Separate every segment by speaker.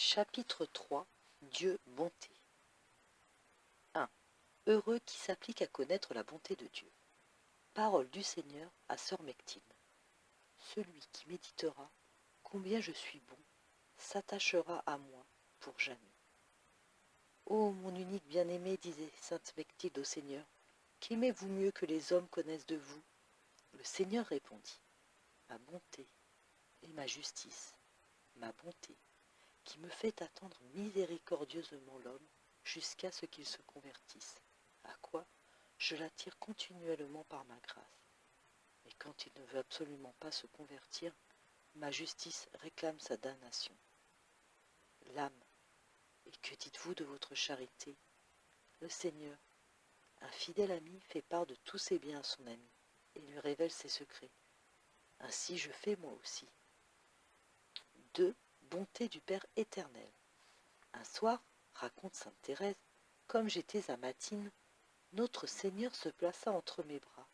Speaker 1: Chapitre 3. Dieu bonté. 1. Heureux qui s'applique à connaître la bonté de Dieu. Parole du Seigneur à sœur Mectine. Celui qui méditera combien je suis bon s'attachera à moi pour jamais. Ô mon unique bien-aimé, disait sainte Mechtilde au Seigneur, qu'aimez-vous mieux que les hommes connaissent de vous? Le Seigneur répondit, ma bonté et ma justice, ma bonté, qui me fait attendre miséricordieusement l'homme jusqu'à ce qu'il se convertisse, à quoi je l'attire continuellement par ma grâce. Mais quand il ne veut absolument pas se convertir, ma justice réclame sa damnation. L'âme, et que dites-vous de votre charité? Le Seigneur, un fidèle ami, fait part de tous ses biens à son ami, et lui révèle ses secrets. Ainsi je fais moi aussi. 2. Bonté du Père éternel. Un soir, raconte sainte Thérèse, comme j'étais à Matine, notre Seigneur se plaça entre mes bras,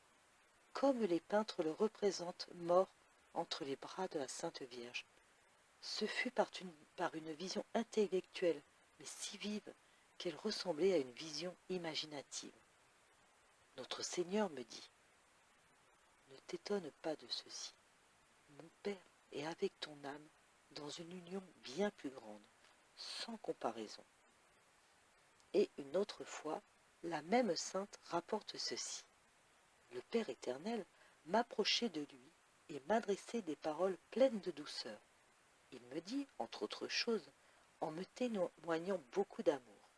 Speaker 1: comme les peintres le représentent mort entre les bras de la Sainte Vierge. Ce fut par une vision intellectuelle, mais si vive qu'elle ressemblait à une vision imaginative. Notre Seigneur me dit, ne t'étonne pas de ceci. Mon Père est avec ton âme dans une union bien plus grande, sans comparaison. Et une autre fois, la même sainte rapporte ceci. Le Père éternel m'approchait de lui et m'adressait des paroles pleines de douceur. Il me dit, entre autres choses, en me témoignant beaucoup d'amour.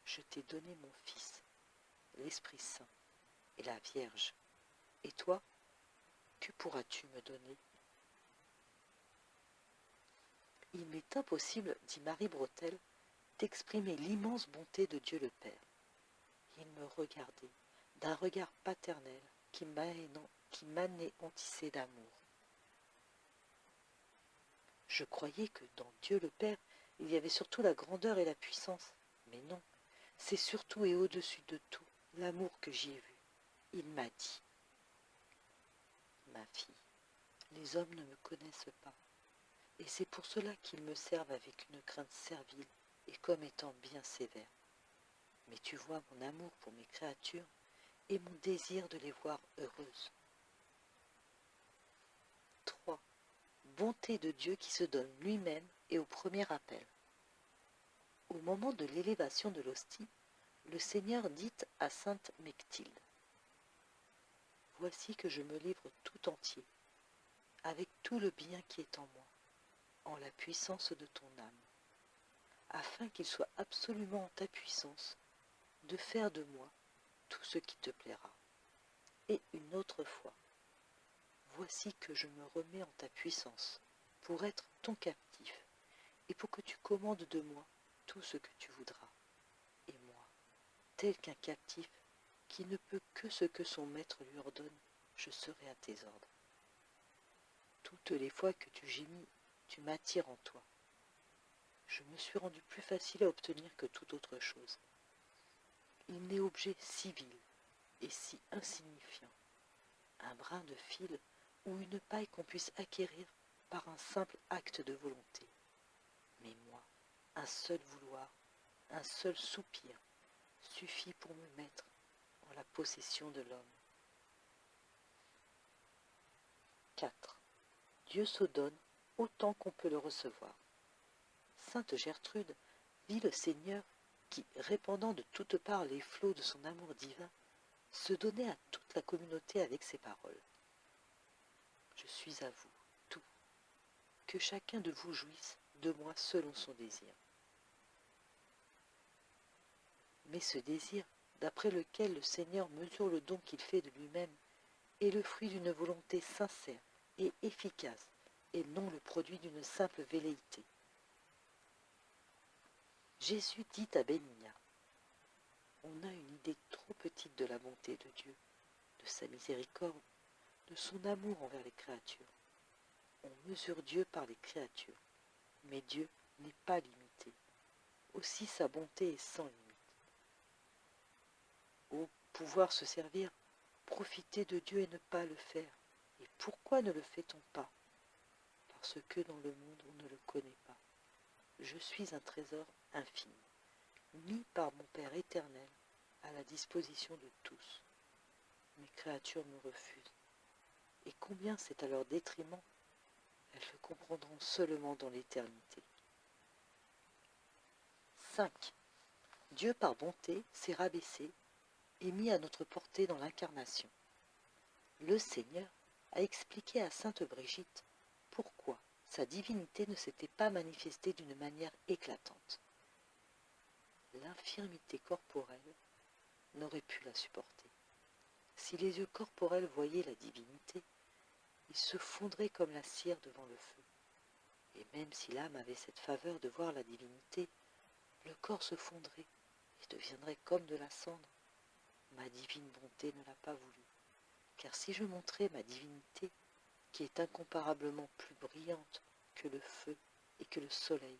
Speaker 1: Je t'ai donné mon Fils, l'Esprit Saint et la Vierge. Et toi, que pourras-tu me donner? Il m'est impossible, dit Marie Bretel, d'exprimer l'immense bonté de Dieu le Père. Il me regardait d'un regard paternel qui m'anéantissait d'amour. Je croyais que dans Dieu le Père, il y avait surtout la grandeur et la puissance. Mais non, c'est surtout et au-dessus de tout l'amour que j'y ai vu. Il m'a dit, ma fille, les hommes ne me connaissent pas, et c'est pour cela qu'ils me servent avec une crainte servile et comme étant bien sévère. Mais tu vois mon amour pour mes créatures et mon désir de les voir heureuses. 3. Bonté de Dieu qui se donne lui-même et au premier appel. Au moment de l'élévation de l'hostie, le Seigneur dit à sainte Mechtilde, « Voici que je me livre tout entier, avec tout le bien qui est en moi, en la puissance de ton âme, afin qu'il soit absolument en ta puissance de faire de moi tout ce qui te plaira. » Et une autre fois, « Voici que je me remets en ta puissance pour être ton captif et pour que tu commandes de moi tout ce que tu voudras. Et moi, tel qu'un captif qui ne peut que ce que son maître lui ordonne, je serai à tes ordres. Toutes les fois que tu gémis, tu m'attires en toi. Je me suis rendu plus facile à obtenir que toute autre chose. Il n'est objet si vil et si insignifiant, un brin de fil ou une paille qu'on puisse acquérir par un simple acte de volonté. Mais moi, un seul vouloir, un seul soupir suffit pour me mettre en la possession de l'homme. 4. Dieu se donne autant qu'on peut le recevoir. Sainte Gertrude vit le Seigneur qui, répandant de toutes parts les flots de son amour divin, se donnait à toute la communauté avec ces paroles. Je suis à vous, tout, que chacun de vous jouisse de moi selon son désir. Mais ce désir, d'après lequel le Seigneur mesure le don qu'il fait de lui-même, est le fruit d'une volonté sincère et efficace, et non le produit d'une simple velléité. Jésus dit à Bénignat, on a une idée trop petite de la bonté de Dieu, de sa miséricorde, de son amour envers les créatures. On mesure Dieu par les créatures, mais Dieu n'est pas limité. Aussi sa bonté est sans limite. Au pouvoir se servir, profiter de Dieu et ne pas le faire. Et pourquoi ne le fait-on pas? Parce que dans le monde on ne le connaît pas. je suis un trésor infini, mis par mon Père éternel à la disposition de tous. Mes créatures me refusent. Et combien c'est à leur détriment, elles le comprendront seulement dans l'éternité. 5. Dieu par bonté s'est rabaissé et mis à notre portée dans l'incarnation. Le Seigneur a expliqué à sainte Brigitte pourquoi sa divinité ne s'était pas manifestée d'une manière éclatante. L'infirmité corporelle n'aurait pu la supporter. Si les yeux corporels voyaient la divinité, ils se fondraient comme la cire devant le feu. Et même si l'âme avait cette faveur de voir la divinité, le corps se fondrait et deviendrait comme de la cendre. Ma divine bonté ne l'a pas voulu, car si je montrais ma divinité, qui est incomparablement plus brillante que le feu et que le soleil,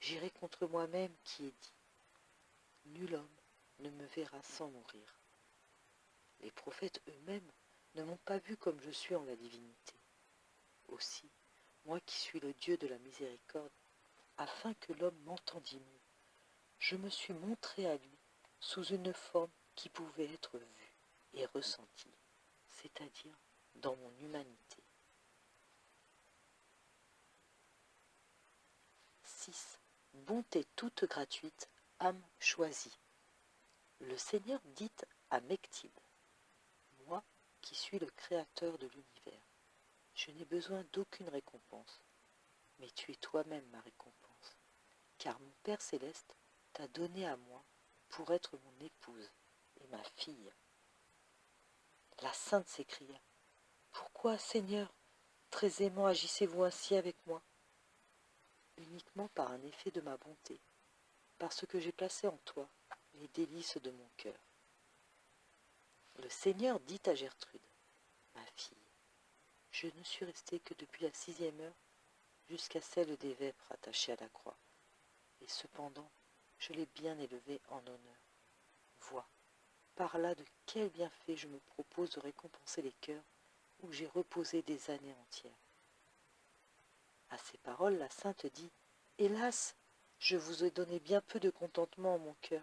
Speaker 1: j'irais contre moi-même qui ai dit « Nul homme ne me verra sans mourir ». Les prophètes eux-mêmes ne m'ont pas vu comme je suis en la divinité. Aussi, moi qui suis le Dieu de la miséricorde, afin que l'homme m'entendît mieux, je me suis montré à lui sous une forme qui pouvait être vue et ressentie, c'est-à-dire dans mon humanité. 6. Bonté toute gratuite, âme choisie. Le Seigneur dit à Mechtilne, « Moi qui suis le Créateur de l'univers, je n'ai besoin d'aucune récompense, mais tu es toi-même ma récompense, car mon Père céleste t'a donné à moi pour être mon épouse et ma fille. » La sainte s'écria, « Pourquoi, Seigneur, très aimant, agissez-vous ainsi avec moi ?» Uniquement par un effet de ma bonté, parce que j'ai placé en toi les délices de mon cœur. Le Seigneur dit à Gertrude, « Ma fille, je ne suis restée que depuis la 6e heure jusqu'à celle des vêpres attachées à la croix, et cependant je l'ai bien élevée en honneur. Vois, par là de quel bienfait je me propose de récompenser les cœurs où j'ai reposé des années entières. » À ces paroles, la sainte dit, « Hélas, je vous ai donné bien peu de contentement en mon cœur. »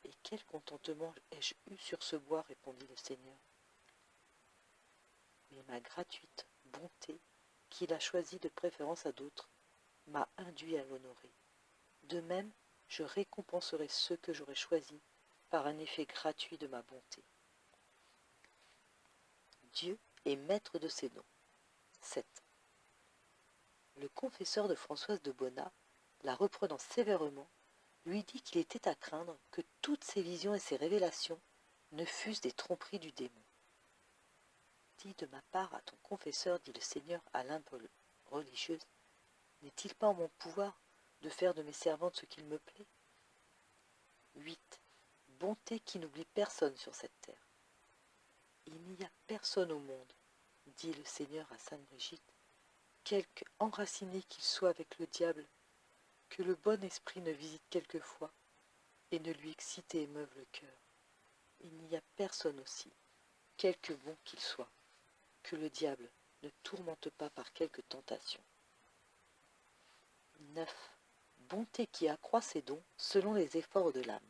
Speaker 1: « Et quel contentement ai-je eu sur ce bois, répondit le Seigneur. Mais ma gratuite bonté, qu'il a choisie de préférence à d'autres, m'a induit à l'honorer. De même, je récompenserai ceux que j'aurai choisis par un effet gratuit de ma bonté. Dieu est maître de ses dons. 7. Le confesseur de Françoise de Bonnat, la reprenant sévèrement, lui dit qu'il était à craindre que toutes ses visions et ses révélations ne fussent des tromperies du démon. « Dis de ma part à ton confesseur, dit le Seigneur à l'humble religieuse, n'est-il pas en mon pouvoir de faire de mes servantes ce qu'il me plaît ?» 8. Bonté qui n'oublie personne sur cette terre. Il n'y a personne au monde, dit le Seigneur à sainte Brigitte, quelque enraciné qu'il soit avec le diable, que le bon esprit ne visite quelquefois et ne lui excite et émeuve le cœur. Il n'y a personne aussi, quelque bon qu'il soit, que le diable ne tourmente pas par quelque tentation. 9. Bonté qui accroît ses dons selon les efforts de l'âme.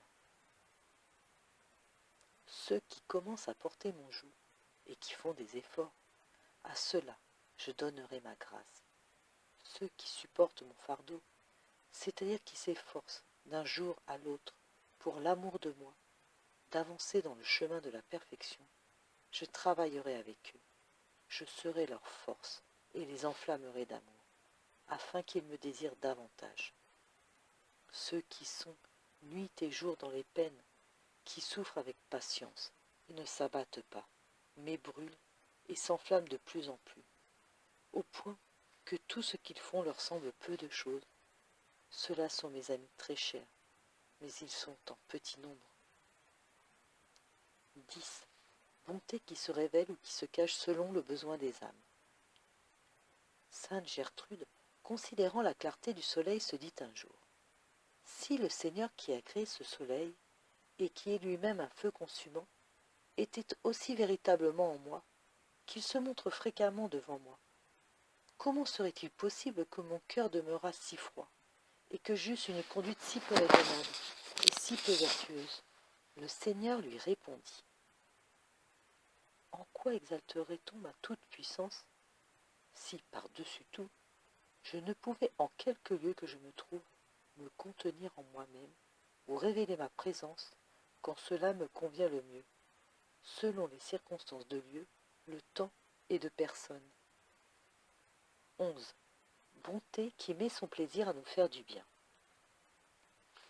Speaker 1: Ceux qui commencent à porter mon joug et qui font des efforts, à ceux-là je donnerai ma grâce. Ceux qui supportent mon fardeau, c'est-à-dire qui s'efforcent d'un jour à l'autre, pour l'amour de moi, d'avancer dans le chemin de la perfection, je travaillerai avec eux, je serai leur force et les enflammerai d'amour, afin qu'ils me désirent davantage. Ceux qui sont nuit et jour dans les peines, qui souffrent avec patience et ne s'abattent pas, mais brûlent et s'enflamment de plus en plus, au point que tout ce qu'ils font leur semble peu de chose. Ceux-là sont mes amis très chers, mais ils sont en petit nombre. 10. Bonté qui se révèle ou qui se cache selon le besoin des âmes. Sainte Gertrude, considérant la clarté du soleil, se dit un jour, « Si le Seigneur qui a créé ce soleil, et qui est lui-même un feu consumant, était aussi véritablement en moi, qu'il se montre fréquemment devant moi, Comment serait-il possible que mon cœur demeurât si froid, et que j'eusse une conduite si peu raisonnable et si peu vertueuse? Le Seigneur lui répondit. En quoi exalterait-on ma toute-puissance si, par-dessus tout, je ne pouvais en quelque lieu que je me trouve me contenir en moi-même ou révéler ma présence quand cela me convient le mieux, selon les circonstances de lieu, le temps et de personne. 11. Bonté qui met son plaisir à nous faire du bien.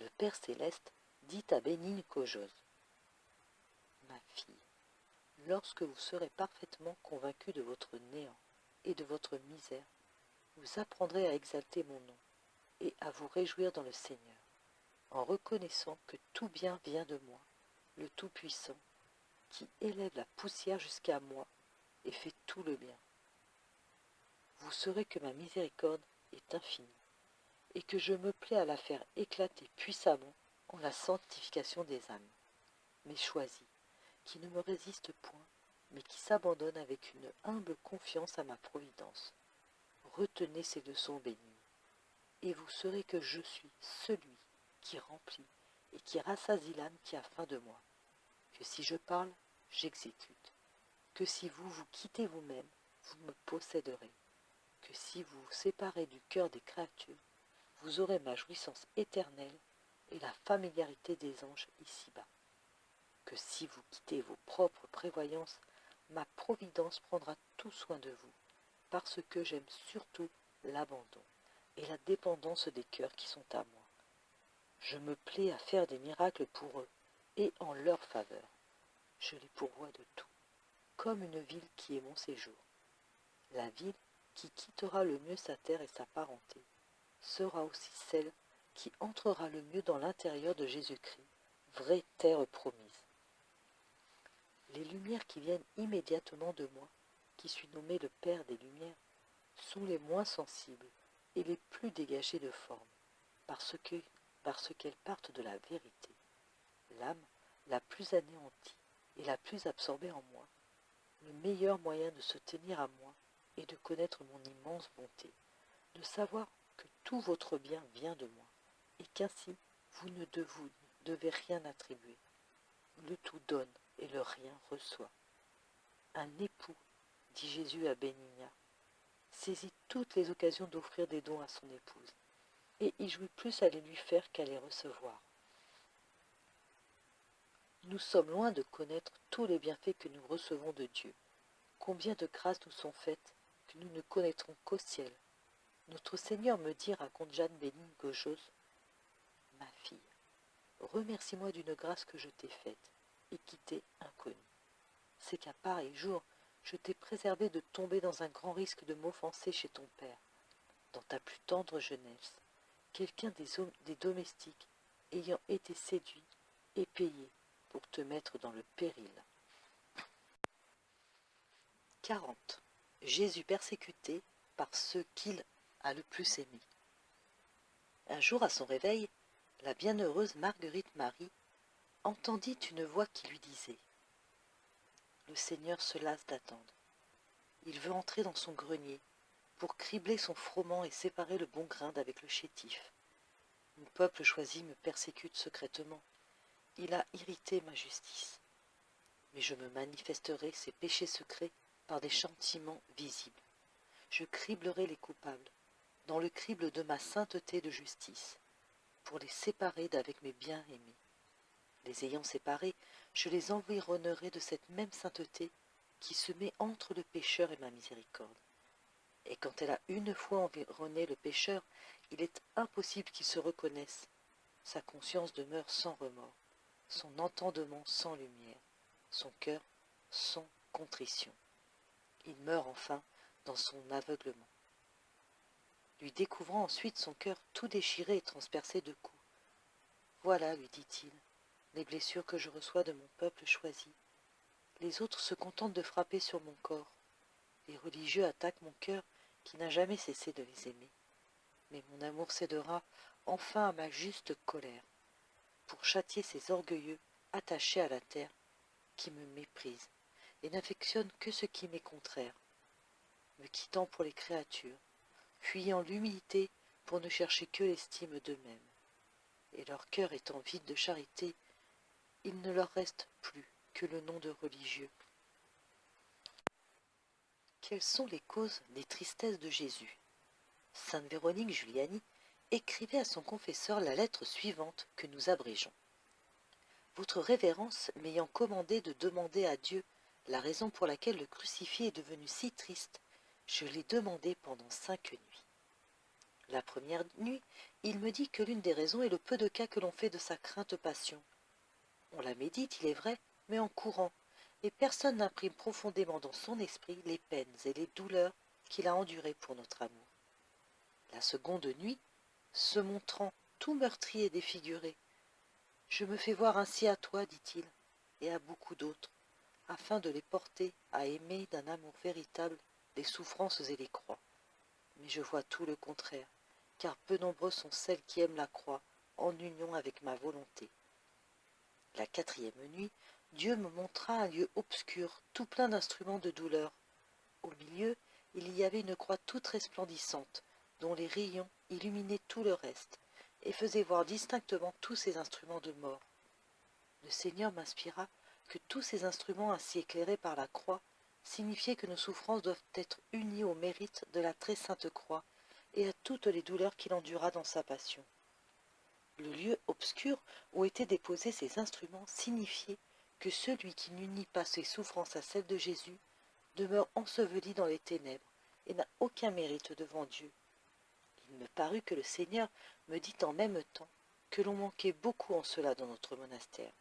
Speaker 1: Le Père céleste dit à Bénigne Cojose: Ma fille, lorsque vous serez parfaitement convaincue de votre néant et de votre misère, vous apprendrez à exalter mon nom et à vous réjouir dans le Seigneur, en reconnaissant que tout bien vient de moi, le Tout-Puissant, qui élève la poussière jusqu'à moi et fait tout le bien. Vous saurez que ma miséricorde est infinie, et que je me plais à la faire éclater puissamment en la sanctification des âmes, mes choisis, qui ne me résistent point, mais qui s'abandonnent avec une humble confiance à ma providence. Retenez ces leçons bénies, et vous saurez que je suis celui qui remplit et qui rassasie l'âme qui a faim de moi, que si je parle, j'exécute, que si vous vous quittez vous-même, vous me posséderez, que si vous vous séparez du cœur des créatures, vous aurez ma jouissance éternelle et la familiarité des anges ici-bas, que si vous quittez vos propres prévoyances, ma providence prendra tout soin de vous, parce que j'aime surtout l'abandon et la dépendance des cœurs qui sont à moi. Je me plais à faire des miracles pour eux et en leur faveur. Je les pourvois de tout, comme une ville qui est mon séjour. La ville qui quittera le mieux sa terre et sa parenté sera aussi celle qui entrera le mieux dans l'intérieur de Jésus-Christ, vraie terre promise. Les lumières qui viennent immédiatement de moi, qui suis nommé le Père des Lumières, sont les moins sensibles et les plus dégagées de forme, parce qu'elles partent de la vérité. L'âme la plus anéantie et la plus absorbée en moi, le meilleur moyen de se tenir à moi est de connaître mon immense bonté, de savoir que tout votre bien vient de moi, et qu'ainsi vous ne devez rien attribuer. Le tout donne et le rien reçoit. Un époux, dit Jésus à Bénigne, saisit toutes les occasions d'offrir des dons à son épouse, et y jouit plus à les lui faire qu'à les recevoir. Nous sommes loin de connaître tous les bienfaits que nous recevons de Dieu. Combien de grâces nous sont faites que nous ne connaîtrons qu'au ciel. Notre Seigneur me dit, raconte Jeanne Bénigne Gojos, ma fille, remercie-moi d'une grâce que je t'ai faite et qui t'est inconnue. C'est qu'à pareil jour, je t'ai préservé de tomber dans un grand risque de m'offenser chez ton père, dans ta plus tendre jeunesse, quelqu'un des domestiques ayant été séduit et payé pour te mettre dans le péril. 40. Jésus persécuté par ceux qu'il a le plus aimés. Un jour, à son réveil, la bienheureuse Marguerite Marie entendit une voix qui lui disait: Le Seigneur se lasse d'attendre. Il veut entrer dans son grenier pour cribler son froment et séparer le bon grain d'avec le chétif. Mon peuple choisi me persécute secrètement. Il a irrité ma justice. Mais je me manifesterai ses péchés secrets par des châtiments visibles. Je criblerai les coupables, dans le crible de ma sainteté de justice, pour les séparer d'avec mes bien-aimés. Les ayant séparés, je les environnerai de cette même sainteté qui se met entre le pécheur et ma miséricorde. Et quand elle a une fois environné le pécheur, il est impossible qu'il se reconnaisse. Sa conscience demeure sans remords, son entendement sans lumière, son cœur sans contrition. Il meurt enfin dans son aveuglement, lui découvrant ensuite son cœur tout déchiré et transpercé de coups. Voilà, lui dit-il, les blessures que je reçois de mon peuple choisi. Les autres se contentent de frapper sur mon corps. Les religieux attaquent mon cœur qui n'a jamais cessé de les aimer. Mais mon amour cédera enfin à ma juste colère, pour châtier ces orgueilleux attachés à la terre qui me méprisent et n'affectionnent que ce qui m'est contraire. me quittant pour les créatures, fuyant l'humilité pour ne chercher que l'estime d'eux-mêmes. Et leur cœur étant vide de charité, il ne leur reste plus que le nom de religieux. Quelles sont les causes des tristesses de Jésus? Sainte Véronique Giuliani écrivait à son confesseur la lettre suivante que nous abrégeons. Votre révérence m'ayant commandé de demander à Dieu la raison pour laquelle le crucifix est devenu si triste, je l'ai demandé pendant 5 nuits. La première nuit, il me dit que l'une des raisons est le peu de cas que l'on fait de sa crainte passion. On la médite, il est vrai, mais en courant, et personne n'imprime profondément dans son esprit les peines et les douleurs qu'il a endurées pour notre amour. La seconde nuit, se montrant tout meurtri et défiguré, je me fais voir ainsi à toi, dit-il, et à beaucoup d'autres, afin de les porter à aimer d'un amour véritable les souffrances et les croix. Mais je vois tout le contraire, car peu nombreuses sont celles qui aiment la croix en union avec ma volonté. La quatrième nuit, Dieu me montra un lieu obscur, tout plein d'instruments de douleur. Au milieu, il y avait une croix toute resplendissante, dont les rayons illuminaient tout le reste, et faisaient voir distinctement tous ces instruments de mort. Le Seigneur m'inspira que tous ces instruments ainsi éclairés par la croix signifiaient que nos souffrances doivent être unies au mérite de la très sainte croix et à toutes les douleurs qu'il endura dans sa passion. Le lieu obscur où étaient déposés ces instruments signifiait que celui qui n'unit pas ses souffrances à celles de Jésus demeure enseveli dans les ténèbres et n'a aucun mérite devant Dieu. Il me parut que le Seigneur me dit en même temps que l'on manquait beaucoup en cela dans notre monastère,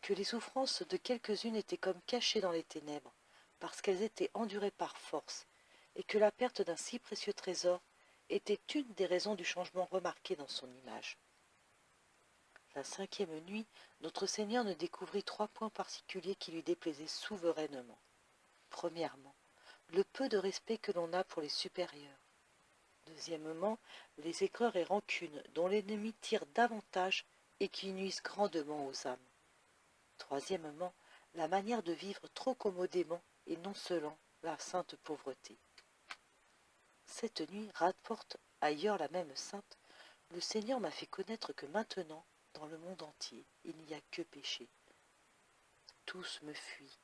Speaker 1: que les souffrances de quelques-unes étaient comme cachées dans les ténèbres, parce qu'elles étaient endurées par force, et que la perte d'un si précieux trésor était une des raisons du changement remarqué dans son image. La cinquième nuit, notre Seigneur nous découvrit 3 points particuliers qui lui déplaisaient souverainement. Premièrement, le peu de respect que l'on a pour les supérieurs. Deuxièmement, les aigreurs et rancunes dont l'ennemi tire davantage et qui nuisent grandement aux âmes. Troisièmement, la manière de vivre trop commodément et non selon la sainte pauvreté. Cette nuit, rapporte ailleurs la même sainte, le Seigneur m'a fait connaître que maintenant, dans le monde entier, il n'y a que péché. Tous me fuient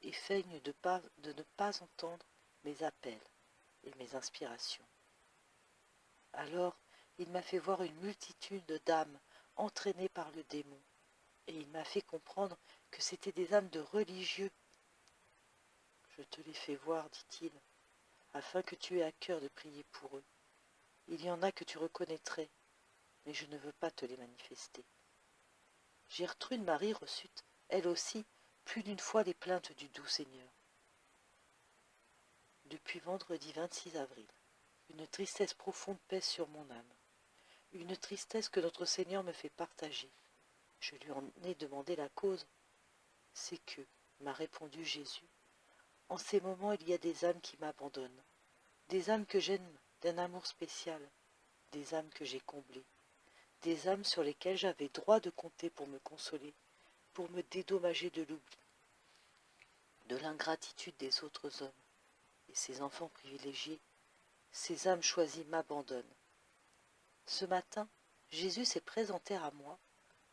Speaker 1: et feignent de ne pas entendre mes appels et mes inspirations. Alors, il m'a fait voir une multitude d'âmes entraînées par le démon, et il m'a fait comprendre que c'étaient des âmes de religieux. Je te les fais voir, dit-il, afin que tu aies à cœur de prier pour eux. Il y en a que tu reconnaîtrais, mais je ne veux pas te les manifester. Gertrude Marie reçut, elle aussi, plus d'une fois les plaintes du doux Seigneur. Depuis vendredi 26 avril, une tristesse profonde pèse sur mon âme, une tristesse que notre Seigneur me fait partager. Je lui en ai demandé la cause. C'est que, m'a répondu Jésus, en ces moments il y a des âmes qui m'abandonnent, des âmes que j'aime d'un amour spécial, des âmes que j'ai comblées, des âmes sur lesquelles j'avais droit de compter pour me consoler, pour me dédommager de l'oubli, de l'ingratitude des autres hommes. Et ces enfants privilégiés, ces âmes choisies m'abandonnent. Ce matin, Jésus s'est présenté à moi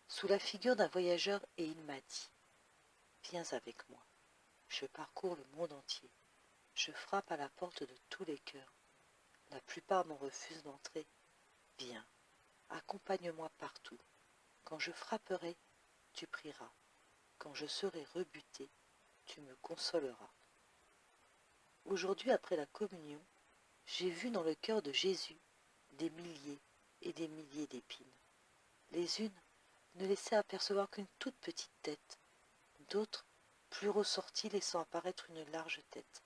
Speaker 1: sous la figure d'un voyageur et il m'a dit « Viens avec moi, je parcours le monde entier, je frappe à la porte de tous les cœurs. La plupart m'en refusent d'entrer. Viens, accompagne-moi partout. Quand je frapperai, tu prieras. Quand je serai rebuté, tu me consoleras. » Aujourd'hui, après la communion, j'ai vu dans le cœur de Jésus des milliers et des milliers d'épines. Les unes ne laissaient apercevoir qu'une toute petite tête, d'autres plus ressorties laissant apparaître une large tête.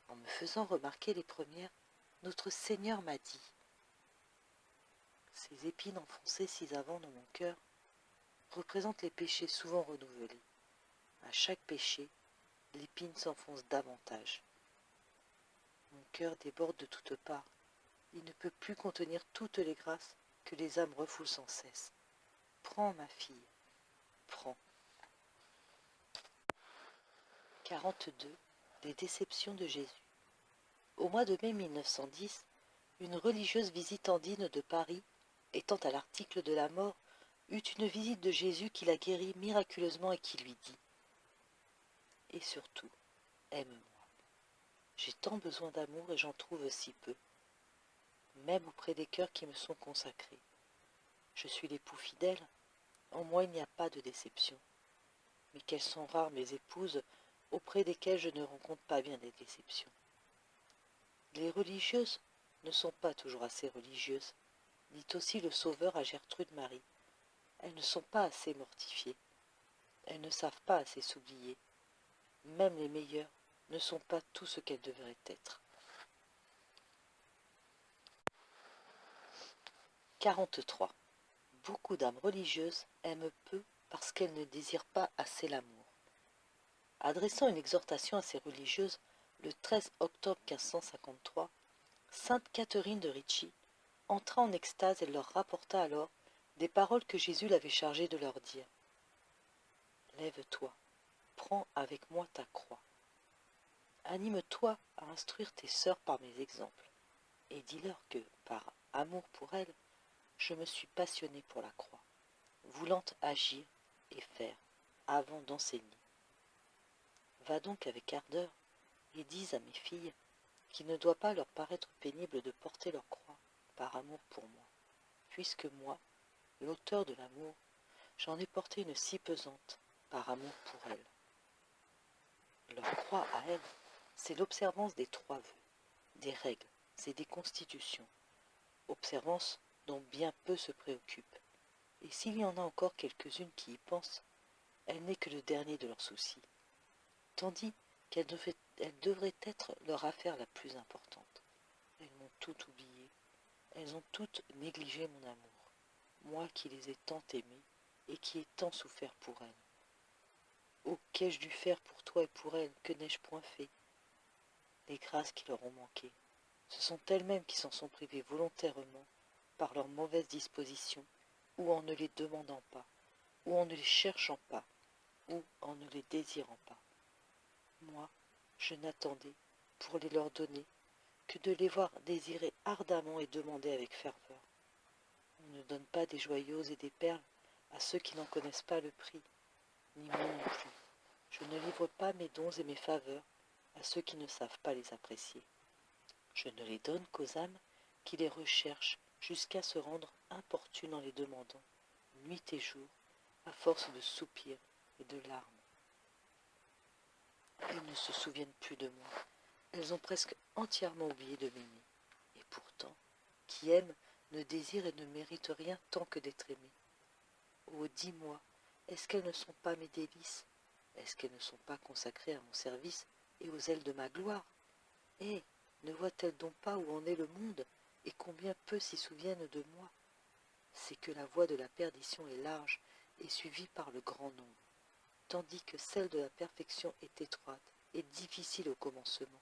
Speaker 1: En me faisant remarquer les premières, notre Seigneur m'a dit « Ces épines enfoncées si avant dans mon cœur représentent les péchés souvent renouvelés. À chaque péché, l'épine s'enfonce davantage. Mon cœur déborde de toutes parts. Il ne peut plus contenir toutes les grâces que les âmes refoulent sans cesse. Prends, ma fille, prends. » 42. Les déceptions de Jésus. Au mois de mai 1910, une religieuse visitandine de Paris, étant à l'article de la mort, eut une visite de Jésus qui la guérit miraculeusement et qui lui dit « Et surtout, aime-moi. J'ai tant besoin d'amour et j'en trouve si peu, même auprès des cœurs qui me sont consacrés. Je suis l'époux fidèle, en moi il n'y a pas de déception. Mais quelles sont rares mes épouses auprès desquelles je ne rencontre pas bien des déceptions. Les religieuses ne sont pas toujours assez religieuses, dit aussi le Sauveur à Gertrude Marie. Elles ne sont pas assez mortifiées. Elles ne savent pas assez s'oublier. Même les meilleures ne sont pas tout ce qu'elles devraient être. 43. Beaucoup d'âmes religieuses aiment peu parce qu'elles ne désirent pas assez l'amour. Adressant une exhortation à ces religieuses, le 13 octobre 1553, sainte Catherine de Ricci entra en extase et leur rapporta alors des paroles que Jésus l'avait chargée de leur dire. « Lève-toi, prends avec moi ta croix. Anime-toi à instruire tes sœurs par mes exemples, et dis-leur que, par amour pour elles, je me suis passionné pour la croix, voulant agir et faire avant d'enseigner. Va donc avec ardeur et dis à mes filles qu'il ne doit pas leur paraître pénible de porter leur croix par amour pour moi, puisque moi, l'auteur de l'amour, j'en ai porté une si pesante par amour pour elles. Leur croix à elles, c'est l'observance des 3 vœux, des règles et des constitutions, observance dont bien peu se préoccupent, et s'il y en a encore quelques-unes qui y pensent, elle n'est que le dernier de leurs soucis, tandis qu'elle devrait être leur affaire la plus importante. Elles m'ont tout oublié, elles ont toutes négligé mon amour, moi qui les ai tant aimées et qui ai tant souffert pour elles. Oh, qu'ai-je dû faire pour toi et pour elles, que n'ai-je point fait? Les grâces qui leur ont manqué, ce sont elles-mêmes qui s'en sont privées volontairement par leur mauvaise disposition, ou en ne les demandant pas, ou en ne les cherchant pas, ou en ne les désirant pas. Moi, je n'attendais, pour les leur donner, que de les voir désirer ardemment et demander avec ferveur. On ne donne pas des joyaux et des perles à ceux qui n'en connaissent pas le prix, ni moi non plus. Je ne livre pas mes dons et mes faveurs à ceux qui ne savent pas les apprécier. Je ne les donne qu'aux âmes qui les recherchent jusqu'à se rendre importunes en les demandant, nuit et jour, à force de soupirs et de larmes. Elles ne se souviennent plus de moi. Elles ont presque entièrement oublié de m'aimer. Et pourtant, qui aime ne désire et ne mérite rien tant que d'être aimé. Oh, dis-moi, est-ce qu'elles ne sont pas mes délices? Est-ce qu'elles ne sont pas consacrées à mon service et aux ailes de ma gloire? Eh, ne voient-elles donc pas où en est le monde et combien peu s'y souviennent de moi? C'est que la voie de la perdition est large et suivie par le grand nombre, tandis que celle de la perfection est étroite et difficile au commencement.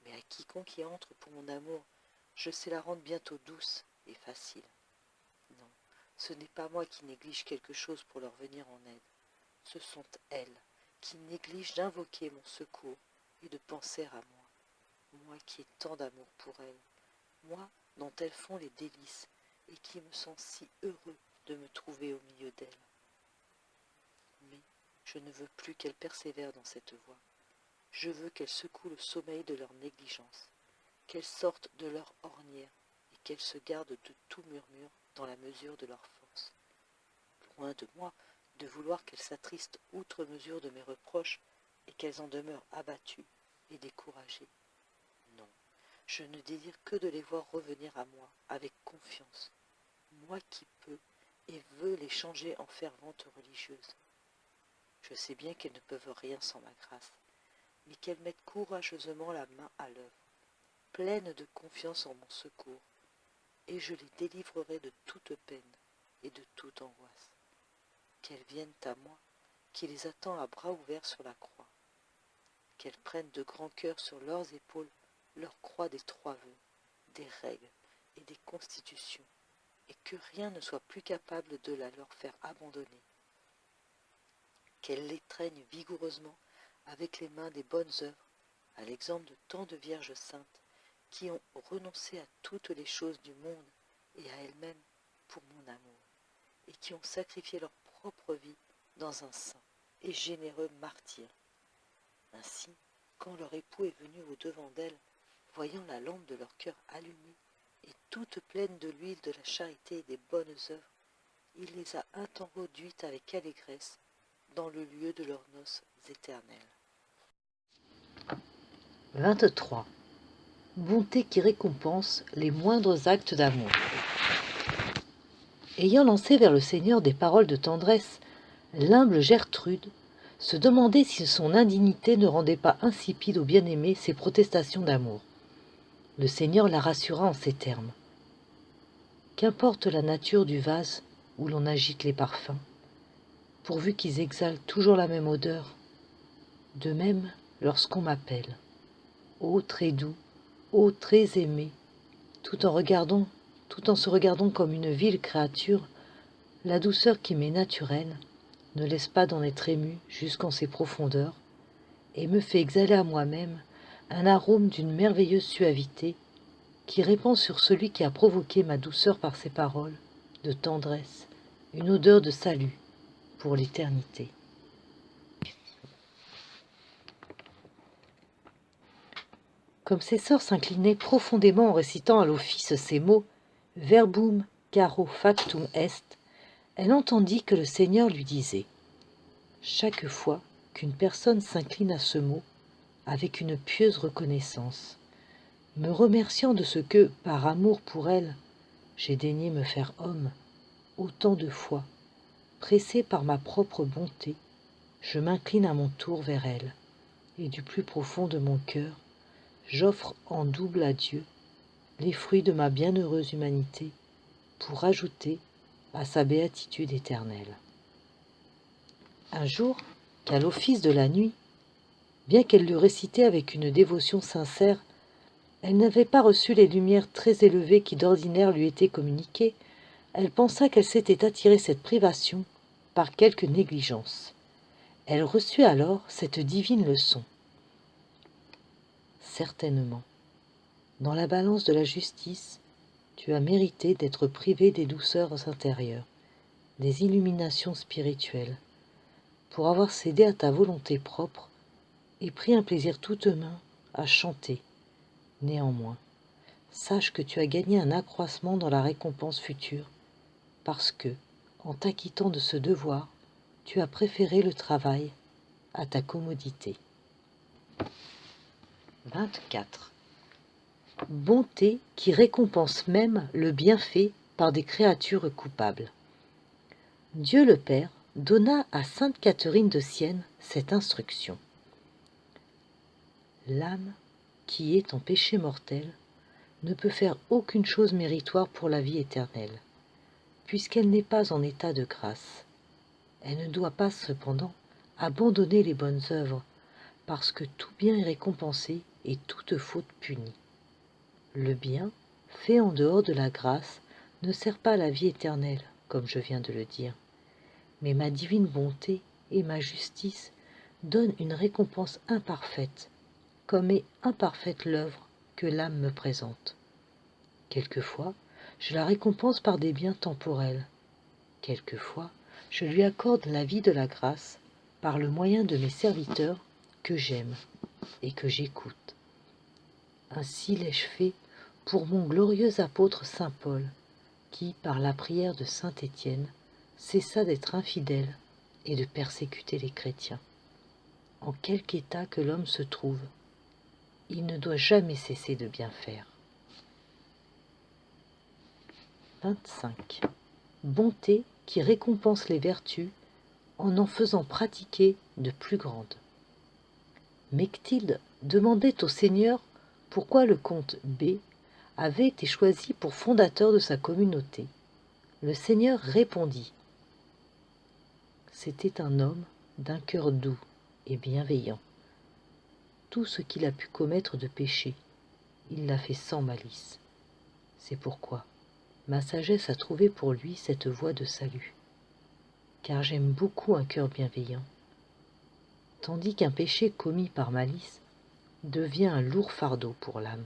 Speaker 1: Mais à quiconque y entre pour mon amour, je sais la rendre bientôt douce et facile. Non, ce n'est pas moi qui néglige quelque chose pour leur venir en aide. Ce sont elles qui négligent d'invoquer mon secours et de penser à moi, moi qui ai tant d'amour pour elles, moi dont elles font les délices et qui me sens si heureux de me trouver au milieu d'elles. Mais je ne veux plus qu'elles persévèrent dans cette voie. Je veux qu'elles secouent le sommeil de leur négligence, qu'elles sortent de leur ornière et qu'elles se gardent de tout murmure dans la mesure de leur force. Loin de moi de vouloir qu'elles s'attristent outre mesure de mes reproches et qu'elles en demeurent abattues et découragées. Non, je ne désire que de les voir revenir à moi avec confiance, moi qui peux et veux les changer en ferventes religieuses. Je sais bien qu'elles ne peuvent rien sans ma grâce, mais qu'elles mettent courageusement la main à l'œuvre, pleines de confiance en mon secours, et je les délivrerai de toute peine et de toute angoisse. Qu'elles viennent à moi, qui les attend à bras ouverts sur la croix, qu'elles prennent de grand cœur sur leurs épaules leur croix des 3 vœux, des règles et des constitutions, et que rien ne soit plus capable de la leur faire abandonner. Qu'elles l'étreignent vigoureusement avec les mains des bonnes œuvres, à l'exemple de tant de vierges saintes qui ont renoncé à toutes les choses du monde et à elles-mêmes pour mon amour, et qui ont sacrifié leur propre vie dans un saint et généreux martyre. Ainsi, quand leur époux est venu au-devant d'elles, voyant la lampe de leur cœur allumée et toute pleine de l'huile de la charité et des bonnes œuvres, il les a un temps reduites avec allégresse dans le lieu de leurs noces éternelles.
Speaker 2: 23. Bonté qui récompense les moindres actes d'amour. Ayant lancé vers le Seigneur des paroles de tendresse, l'humble Gertrude se demandait si son indignité ne rendait pas insipide au bien-aimé ses protestations d'amour. Le Seigneur la rassura en ces termes. Qu'importe la nature du vase où l'on agite les parfums, pourvu qu'ils exhalent toujours la même odeur. De même, lorsqu'on m'appelle, ô très doux, ô très aimé, tout en se regardant comme une vile créature, la douceur qui m'est naturelle ne laisse pas d'en être ému jusqu'en ses profondeurs, et me fait exhaler à moi-même un arôme d'une merveilleuse suavité qui répand sur celui qui a provoqué ma douceur par ses paroles de tendresse, une odeur de salut pour l'éternité. Comme ses sœurs s'inclinaient profondément en récitant à l'office ces mots « Verbum caro factum est », elle entendit que le Seigneur lui disait « Chaque fois qu'une personne s'incline à ce mot, avec une pieuse reconnaissance, me remerciant de ce que, par amour pour elle, j'ai daigné me faire homme, autant de fois, pressé par ma propre bonté, je m'incline à mon tour vers elle, et du plus profond de mon cœur, j'offre en double à Dieu les fruits de ma bienheureuse humanité pour ajouter à sa béatitude éternelle. » Un jour, qu'à l'office de la nuit, bien qu'elle l'eût récité avec une dévotion sincère, elle n'avait pas reçu les lumières très élevées qui d'ordinaire lui étaient communiquées. Elle pensa qu'elle s'était attiré cette privation par quelque négligence. Elle reçut alors cette divine leçon. Certainement, dans la balance de la justice, tu as mérité d'être privé des douceurs intérieures, des illuminations spirituelles, pour avoir cédé à ta volonté propre et pris un plaisir tout humain à chanter. Néanmoins, sache que tu as gagné un accroissement dans la récompense future, parce que, en t'acquittant de ce devoir, tu as préféré le travail à ta commodité. 24. Bonté qui récompense même le bienfait par des créatures coupables. Dieu le Père donna à sainte Catherine de Sienne cette instruction. L'âme qui est en péché mortel ne peut faire aucune chose méritoire pour la vie éternelle, puisqu'elle n'est pas en état de grâce. Elle ne doit pas cependant abandonner les bonnes œuvres, parce que tout bien est récompensé et toute faute punie. Le bien, fait en dehors de la grâce, ne sert pas à la vie éternelle, comme je viens de le dire, mais ma divine bonté et ma justice donnent une récompense imparfaite, comme est imparfaite l'œuvre que l'âme me présente. Quelquefois, je la récompense par des biens temporels. Quelquefois, je lui accorde la vie de la grâce par le moyen de mes serviteurs que j'aime et que j'écoute. Ainsi l'ai-je fait pour mon glorieux apôtre saint Paul, qui, par la prière de saint Étienne, cessa d'être infidèle et de persécuter les chrétiens. En quelque état que l'homme se trouve, il ne doit jamais cesser de bien faire. 25. Bonté qui récompense les vertus en faisant pratiquer de plus grandes. Mechtilde demandait au Seigneur pourquoi le comte B avait été choisi pour fondateur de sa communauté. Le Seigneur répondit : c'était un homme d'un cœur doux et bienveillant. Tout ce qu'il a pu commettre de péché, il l'a fait sans malice. C'est pourquoi ma sagesse a trouvé pour lui cette voie de salut, car j'aime beaucoup un cœur bienveillant, tandis qu'un péché commis par malice devient un lourd fardeau pour l'âme.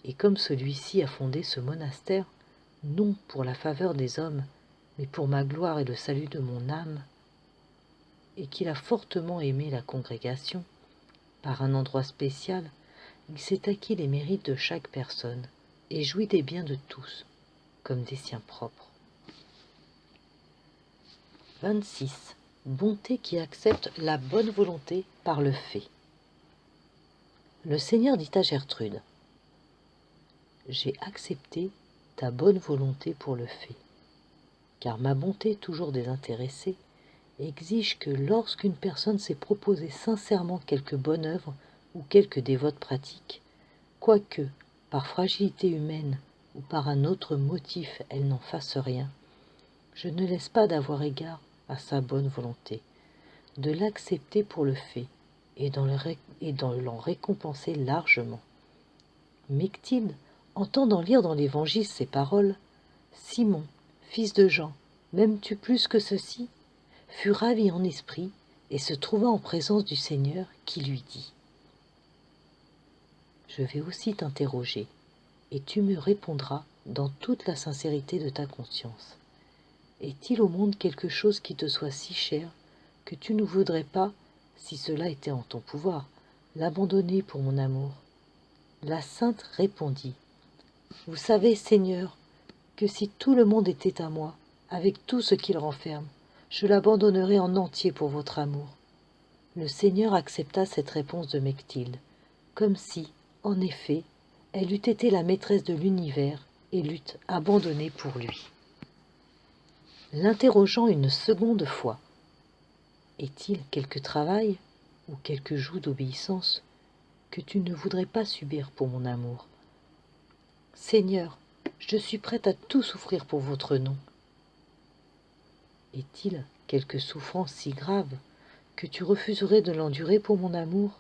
Speaker 2: Et comme celui-ci a fondé ce monastère, non pour la faveur des hommes, mais pour ma gloire et le salut de mon âme, et qu'il a fortement aimé la congrégation, par un endroit spécial, il s'est acquis les mérites de chaque personne et jouit des biens de tous, comme des siens propres. 26. Bonté qui accepte la bonne volonté par le fait. Le Seigneur dit à Gertrude: j'ai accepté ta bonne volonté pour le fait, car ma bonté toujours désintéressée exige que lorsqu'une personne s'est proposé sincèrement quelque bonne œuvre ou quelque dévote pratique, quoique, par fragilité humaine ou par un autre motif, elle n'en fasse rien, je ne laisse pas d'avoir égard à sa bonne volonté, de l'accepter pour le fait et d'en l'en récompenser largement. Mechtilde, entendant lire dans l'Évangile ces paroles, « Simon, fils de Jean, m'aimes-tu plus que ceci ?» fut ravie en esprit et se trouva en présence du Seigneur qui lui dit: « Je vais aussi t'interroger, et tu me répondras dans toute la sincérité de ta conscience. Est-il au monde quelque chose qui te soit si cher que tu ne voudrais pas, si cela était en ton pouvoir, l'abandonner pour mon amour ?» La sainte répondit: « Vous savez, Seigneur, que si tout le monde était à moi, avec tout ce qu'il renferme, je l'abandonnerais en entier pour votre amour. » Le Seigneur accepta cette réponse de Mechtilde, comme si, en effet, elle eût été la maîtresse de l'univers et l'eût abandonnée pour lui. L'interrogeant une seconde fois: « Est-il quelque travail ou quelque joug d'obéissance que tu ne voudrais pas subir pour mon amour ? Seigneur, je suis prête à tout souffrir pour votre nom. Est-il quelque souffrance si grave que tu refuserais de l'endurer pour mon amour ?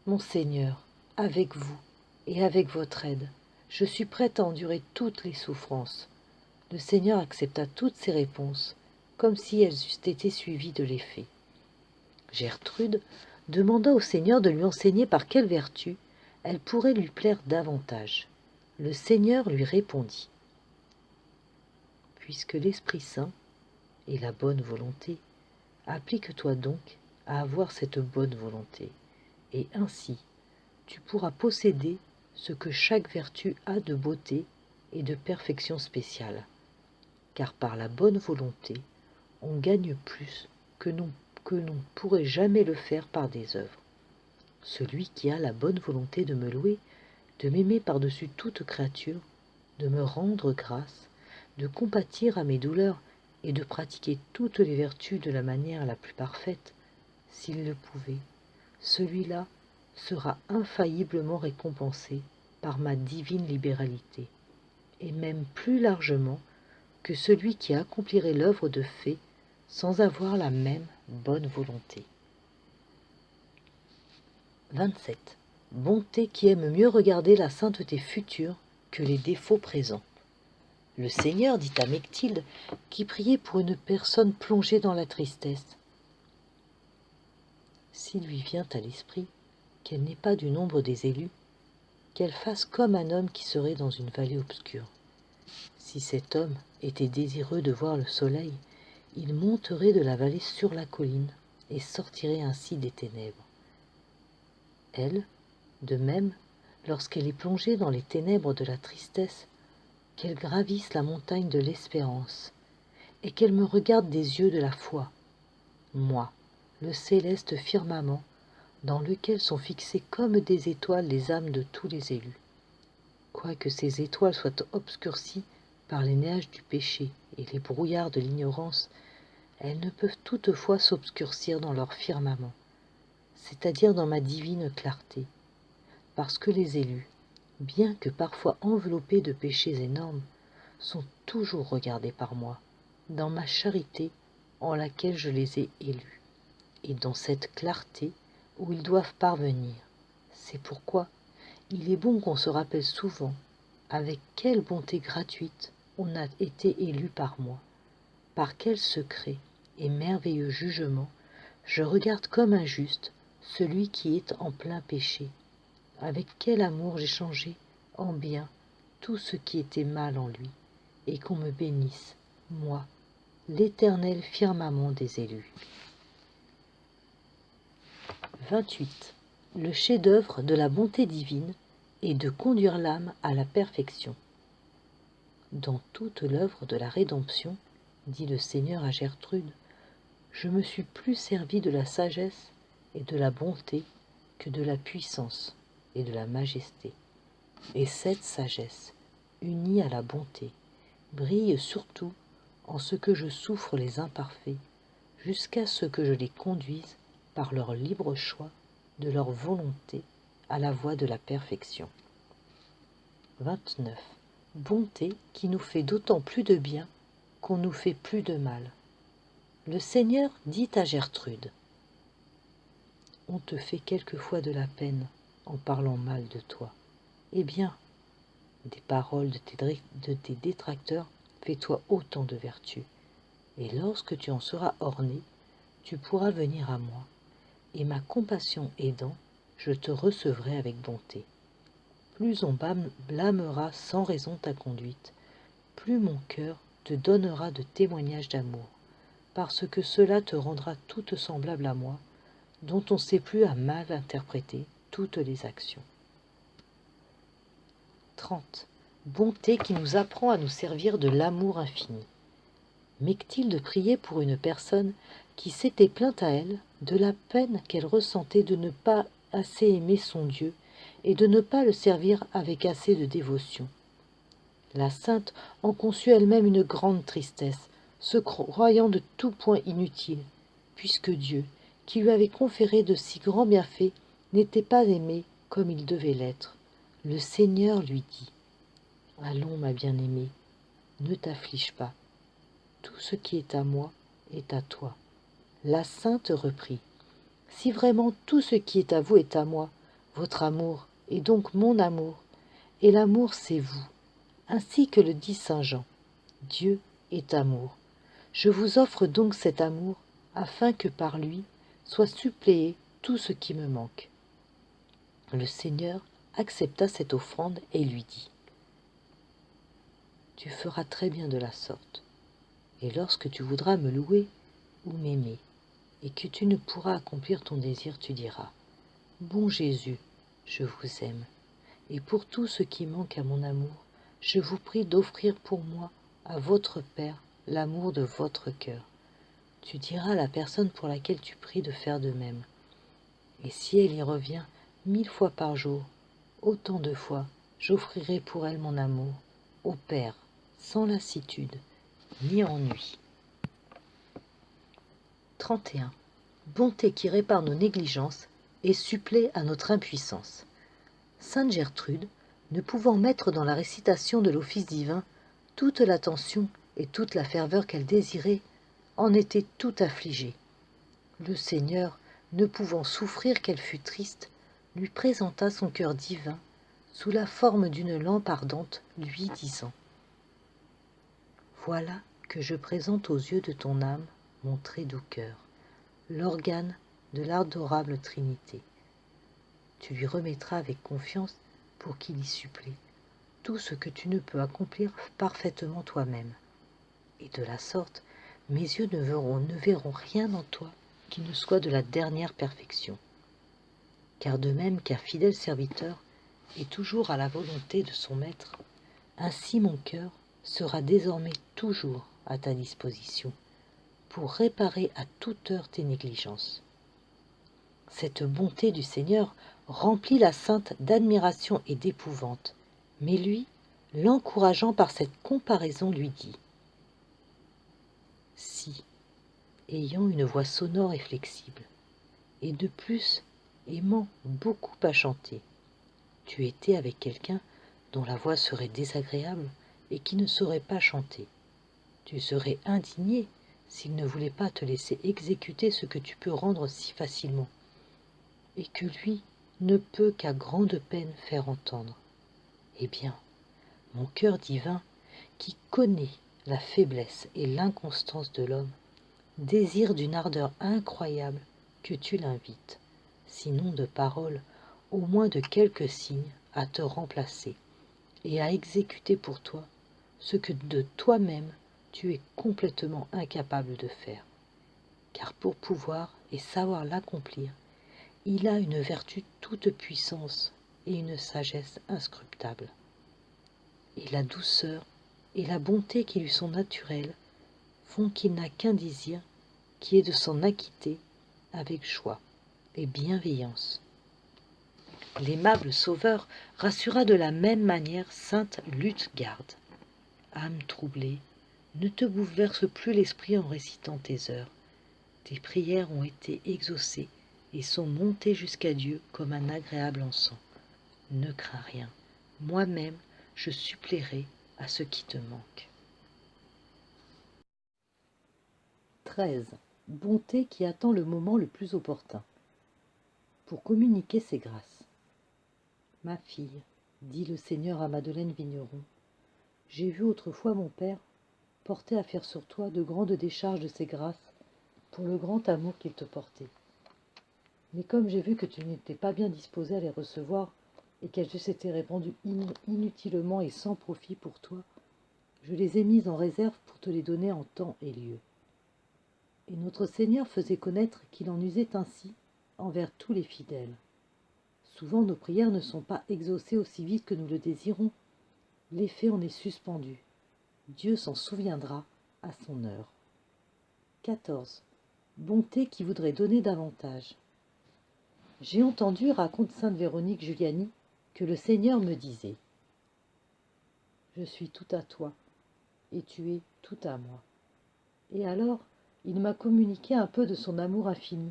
Speaker 2: Mon Seigneur, avec vous et avec votre aide, je suis prête à endurer toutes les souffrances. » Le Seigneur accepta toutes ces réponses, comme si elles eussent été suivies de l'effet. Gertrude demanda au Seigneur de lui enseigner par quelle vertu elle pourrait lui plaire davantage. Le Seigneur lui répondit: « Puisque l'Esprit Saint et la bonne volonté, applique-toi donc à avoir cette bonne volonté, et ainsi tu pourras posséder ce que chaque vertu a de beauté et de perfection spéciale, car par la bonne volonté, on gagne plus que l'on pourrait jamais le faire par des œuvres. Celui qui a la bonne volonté de me louer, de m'aimer par-dessus toute créature, de me rendre grâce, de compatir à mes douleurs et de pratiquer toutes les vertus de la manière la plus parfaite, s'il le pouvait, celui-là sera infailliblement récompensé par ma divine libéralité, et même plus largement que celui qui accomplirait l'œuvre de fait sans avoir la même bonne volonté. 27. Bonté qui aime mieux regarder la sainteté future que les défauts présents. Le Seigneur dit à Mechtilde, qui priait pour une personne plongée dans la tristesse: « S'il lui vient à l'esprit qu'elle n'est pas du nombre des élus, qu'elle fasse comme un homme qui serait dans une vallée obscure. Si cet homme était désireux de voir le soleil, il monterait de la vallée sur la colline et sortirait ainsi des ténèbres. Elle, de même, lorsqu'elle est plongée dans les ténèbres de la tristesse, qu'elle gravisse la montagne de l'espérance et qu'elle me regarde des yeux de la foi, moi, le céleste firmament, dans lequel sont fixées comme des étoiles les âmes de tous les élus. Quoique ces étoiles soient obscurcies par les nuages du péché et les brouillards de l'ignorance, elles ne peuvent toutefois s'obscurcir dans leur firmament, c'est-à-dire dans ma divine clarté, parce que les élus, bien que parfois enveloppés de péchés énormes, sont toujours regardés par moi, dans ma charité en laquelle je les ai élus, et dans cette clarté où ils doivent parvenir. C'est pourquoi il est bon qu'on se rappelle souvent avec quelle bonté gratuite on a été élu par moi, par quel secret et merveilleux jugement je regarde comme injuste celui qui est en plein péché. Avec quel amour j'ai changé en bien tout ce qui était mal en lui, et qu'on me bénisse, moi, l'éternel firmament des élus. 28. Le chef-d'œuvre de la bonté divine est de conduire l'âme à la perfection. Dans toute l'œuvre de la rédemption, dit le Seigneur à Gertrude, je me suis plus servi de la sagesse et de la bonté que de la puissance et de la majesté. Et cette sagesse, unie à la bonté, brille surtout en ce que je souffre les imparfaits, jusqu'à ce que je les conduise, par leur libre choix, de leur volonté, à la voie de la perfection. 29. Bonté qui nous fait d'autant plus de bien qu'on nous fait plus de mal. Le Seigneur dit à Gertrude, « On te fait quelquefois de la peine en parlant mal de toi. Eh bien, des paroles de tes détracteurs, fais-toi autant de vertu. Et lorsque tu en seras orné, tu pourras venir à moi, et ma compassion aidant, je te recevrai avec bonté. Plus on blâmera sans raison ta conduite, plus mon cœur te donnera de témoignages d'amour, parce que cela te rendra toute semblable à moi, dont on ne sait plus à mal interpréter toutes les actions. 30. Bonté qui nous apprend à nous servir de l'amour infini. M'est-il de prier pour une personne qui s'était plainte à elle de la peine qu'elle ressentait de ne pas assez aimer son Dieu et de ne pas le servir avec assez de dévotion. La sainte en conçut elle-même une grande tristesse, se croyant de tout point inutile, puisque Dieu, qui lui avait conféré de si grands bienfaits, n'était pas aimé comme il devait l'être. Le Seigneur lui dit, « Allons, ma bien-aimée, ne t'afflige pas. Tout ce qui est à moi est à toi. » La sainte reprit, « Si vraiment tout ce qui est à vous est à moi, votre amour est donc mon amour, et l'amour c'est vous. Ainsi que le dit saint Jean, Dieu est amour. Je vous offre donc cet amour, afin que par lui soit suppléé tout ce qui me manque. » Le Seigneur accepta cette offrande et lui dit, « Tu feras très bien de la sorte. Et lorsque tu voudras me louer ou m'aimer, et que tu ne pourras accomplir ton désir, tu diras, « Bon Jésus, je vous aime, et pour tout ce qui manque à mon amour, je vous prie d'offrir pour moi, à votre Père, l'amour de votre cœur. » Tu diras à la personne pour laquelle tu pries de faire de même. Et si elle y revient 1000 fois par jour, autant de fois, j'offrirai pour elle mon amour, au Père, sans lassitude, ni ennui. 31. Bonté qui répare nos négligences et supplée à notre impuissance. Sainte Gertrude, ne pouvant mettre dans la récitation de l'office divin toute l'attention et toute la ferveur qu'elle désirait, en était tout affligée. Le Seigneur, ne pouvant souffrir qu'elle fût triste, lui présenta son cœur divin sous la forme d'une lampe ardente, lui disant, « Voilà que je présente aux yeux de ton âme mon très doux cœur, l'organe de l'adorable Trinité. Tu lui remettras avec confiance pour qu'il y supplée tout ce que tu ne peux accomplir parfaitement toi-même. Et de la sorte, mes yeux ne verront rien en toi qui ne soit de la dernière perfection. Car de même qu'un fidèle serviteur est toujours à la volonté de son maître, ainsi mon cœur sera désormais toujours à ta disposition, pour réparer à toute heure tes négligences. » Cette bonté du Seigneur remplit la sainte d'admiration et d'épouvante, mais lui, l'encourageant par cette comparaison, lui dit, « Si, ayant une voix sonore et flexible, et de plus aimant beaucoup à chanter, tu étais avec quelqu'un dont la voix serait désagréable et qui ne saurait pas chanter, tu serais indigné s'il ne voulait pas te laisser exécuter ce que tu peux rendre si facilement, et que lui ne peut qu'à grande peine faire entendre. Eh bien, mon cœur divin, qui connaît la faiblesse et l'inconstance de l'homme, désire d'une ardeur incroyable que tu l'invites, sinon de paroles, au moins de quelques signes à te remplacer et à exécuter pour toi ce que de toi-même tu es complètement incapable de faire. Car pour pouvoir et savoir l'accomplir, il a une vertu toute puissance et une sagesse inscrutable. Et la douceur et la bonté qui lui sont naturelles font qu'il n'a qu'un désir qui est de s'en acquitter avec joie et bienveillance. L'aimable Sauveur rassura de la même manière sainte Luthgarde. Âme troublée, ne te bouleverse plus l'esprit en récitant tes heures. Tes prières ont été exaucées et sont montées jusqu'à Dieu comme un agréable encens. Ne crains rien, moi-même je suppléerai à ce qui te manque. 13. Bonté qui attend le moment le plus opportun. Pour communiquer ses grâces. Ma fille, dit le Seigneur à Madeleine Vigneron, j'ai vu autrefois mon Père porter à faire sur toi de grandes décharges de ses grâces pour le grand amour qu'il te portait. Mais comme j'ai vu que tu n'étais pas bien disposé à les recevoir et qu'elles s'étaient répandues inutilement et sans profit pour toi, je les ai mises en réserve pour te les donner en temps et lieu. Et notre Seigneur faisait connaître qu'il en usait ainsi envers tous les fidèles. Souvent nos prières ne sont pas exaucées aussi vite que nous le désirons. L'effet en est suspendu. Dieu s'en souviendra à son heure. 14. Bonté qui voudrait donner davantage. J'ai entendu, raconte sainte Véronique Giuliani, que le Seigneur me disait « Je suis tout à toi, et tu es tout à moi. » Et alors, il m'a communiqué un peu de son amour infini.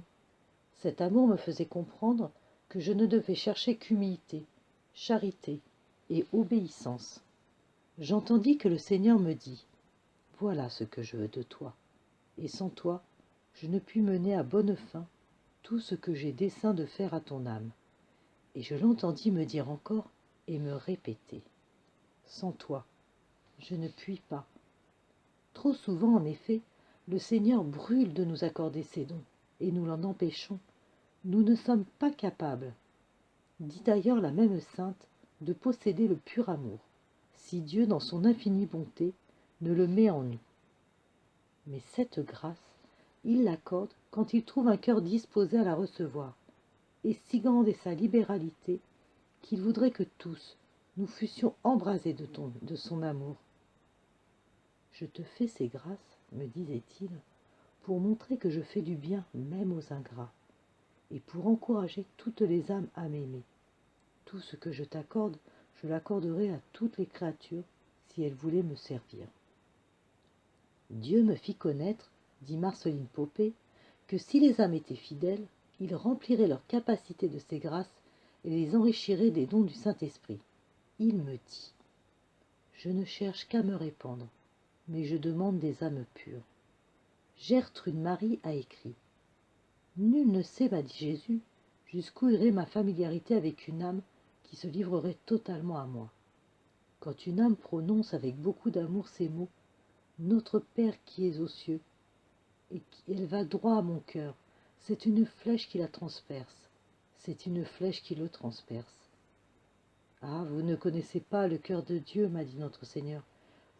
Speaker 2: Cet amour me faisait comprendre que je ne devais chercher qu'humilité, charité et obéissance. J'entendis que le Seigneur me dit « Voilà ce que je veux de toi, et sans toi, je ne puis mener à bonne fin tout ce que j'ai dessein de faire à ton âme. » Et je l'entendis me dire encore et me répéter « Sans toi, je ne puis pas. » Trop souvent, en effet, le Seigneur brûle de nous accorder ses dons, et nous l'en empêchons. Nous ne sommes pas capables, dit d'ailleurs la même sainte, de posséder le pur amour, si Dieu, dans son infinie bonté, ne le met en nous. Mais cette grâce, il l'accorde quand il trouve un cœur disposé à la recevoir, et si grande est sa libéralité qu'il voudrait que tous nous fussions embrasés de son amour. Je te fais ces grâces, me disait-il, pour montrer que je fais du bien même aux ingrats, et pour encourager toutes les âmes à m'aimer. Tout ce que je t'accorde, je l'accorderai à toutes les créatures si elles voulaient me servir. Dieu me fit connaître, dit Marceline Popé, que si les âmes étaient fidèles, il remplirait leur capacité de ses grâces et les enrichirait des dons du Saint-Esprit. Il me dit « Je ne cherche qu'à me répandre, mais je demande des âmes pures. » Gertrude Marie a écrit « Nul ne sait, m'a dit Jésus, jusqu'où irait ma familiarité avec une âme qui se livrerait totalement à moi. Quand une âme prononce avec beaucoup d'amour ces mots « Notre Père qui es aux cieux », et qu'elle va droit à mon cœur, c'est une flèche qui la transperce, c'est une flèche qui le transperce. Ah, vous ne connaissez pas le cœur de Dieu, m'a dit notre Seigneur,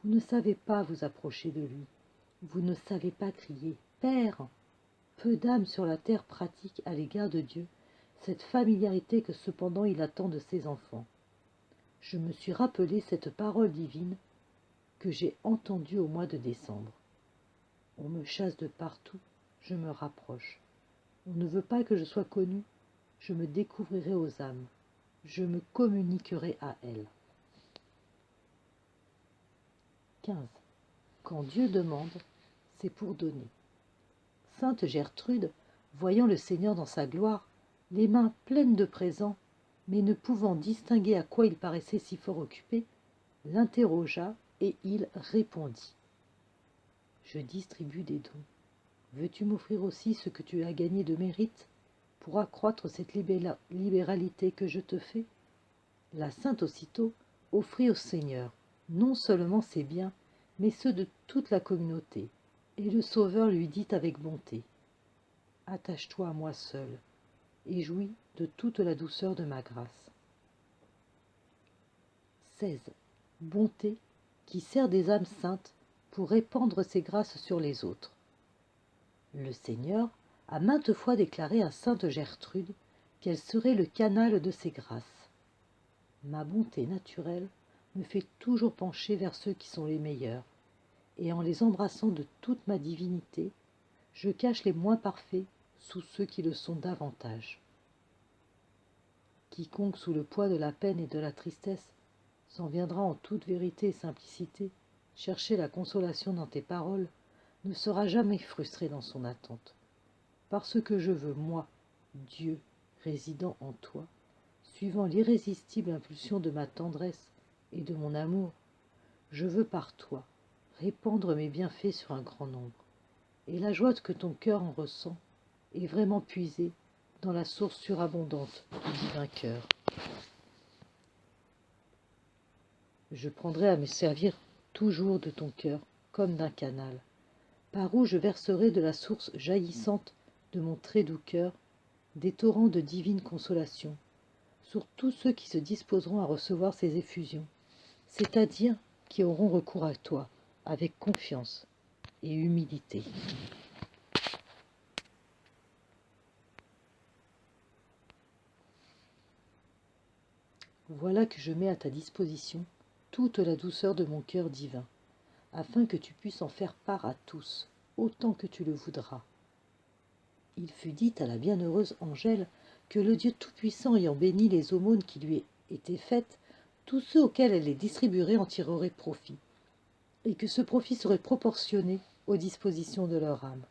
Speaker 2: vous ne savez pas vous approcher de lui, vous ne savez pas crier « Père !» Peu d'âmes sur la terre pratiquent à l'égard de Dieu cette familiarité que cependant il attend de ses enfants. Je me suis rappelé cette parole divine que j'ai entendue au mois de décembre. On me chasse de partout, je me rapproche. On ne veut pas que je sois connu, je me découvrirai aux âmes, je me communiquerai à elles. 15. Quand Dieu demande, c'est pour donner. Sainte Gertrude, voyant le Seigneur dans sa gloire, les mains pleines de présents, mais ne pouvant distinguer à quoi il paraissait si fort occupé, l'interrogea et il répondit. Je distribue des dons. Veux-tu m'offrir aussi ce que tu as gagné de mérite pour accroître cette libéralité que je te fais ? La sainte aussitôt offrit au Seigneur non seulement ses biens, mais ceux de toute la communauté, et le Sauveur lui dit avec bonté, « Attache-toi à moi seul, et jouis de toute la douceur de ma grâce. 16. Bonté qui sert des âmes saintes pour répandre ses grâces sur les autres. Le Seigneur a maintes fois déclaré à sainte Gertrude qu'elle serait le canal de ses grâces. Ma bonté naturelle me fait toujours pencher vers ceux qui sont les meilleurs, et en les embrassant de toute ma divinité, je cache les moins parfaits sous ceux qui le sont davantage. Quiconque sous le poids de la peine et de la tristesse s'en viendra en toute vérité et simplicité chercher la consolation dans tes paroles ne sera jamais frustré dans son attente, parce que je veux, moi, Dieu, résidant en toi, suivant l'irrésistible impulsion de ma tendresse et de mon amour, je veux par toi répandre mes bienfaits sur un grand nombre, et la joie que ton cœur en ressent est vraiment puisée dans la source surabondante du divin cœur. Je prendrai à me servir toujours de ton cœur comme d'un canal, par où je verserai de la source jaillissante de mon très doux cœur des torrents de divine consolation sur tous ceux qui se disposeront à recevoir ces effusions, c'est-à-dire qui auront recours à toi avec confiance et humilité. Voilà que je mets à ta disposition toute la douceur de mon cœur divin, afin que tu puisses en faire part à tous, autant que tu le voudras. Il fut dit à la bienheureuse Angèle que le Dieu Tout-Puissant ayant béni les aumônes qui lui étaient faites, tous ceux auxquels elle les distribuerait en tireraient profit, et que ce profit serait proportionné aux dispositions de leur âme.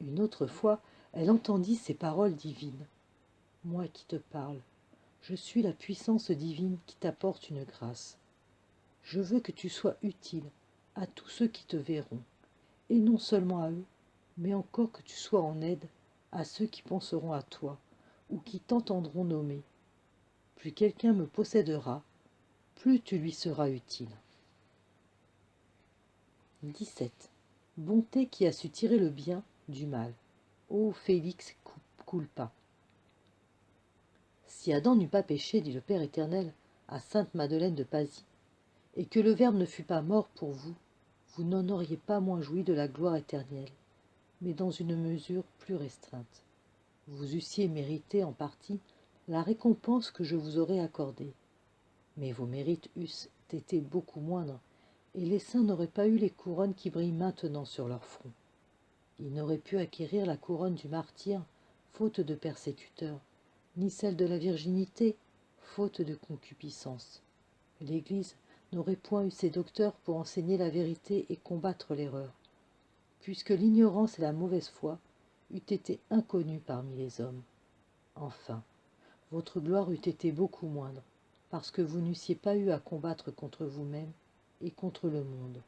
Speaker 2: Une autre fois, elle entendit ces paroles divines. « Moi qui te parle, je suis la puissance divine qui t'apporte une grâce. Je veux que tu sois utile à tous ceux qui te verront, et non seulement à eux, mais encore que tu sois en aide à ceux qui penseront à toi ou qui t'entendront nommer. Plus quelqu'un me possédera, plus tu lui seras utile. » 17. Bonté qui a su tirer le bien du mal. Ô Félix culpa. Si Adam n'eût pas péché, dit le Père éternel à sainte Madeleine de Pasie, et que le Verbe ne fût pas mort pour vous, vous n'en auriez pas moins joui de la gloire éternelle, mais dans une mesure plus restreinte. Vous eussiez mérité en partie la récompense que je vous aurais accordée, mais vos mérites eussent été beaucoup moindres, et les saints n'auraient pas eu les couronnes qui brillent maintenant sur leur front. Ils n'auraient pu acquérir la couronne du martyre, faute de persécuteurs, ni celle de la virginité, faute de concupiscence. L'Église n'aurait point eu ses docteurs pour enseigner la vérité et combattre l'erreur, puisque l'ignorance et la mauvaise foi eût été inconnues parmi les hommes. Enfin, votre gloire eût été beaucoup moindre, parce que vous n'eussiez pas eu à combattre contre vous-même et contre le monde.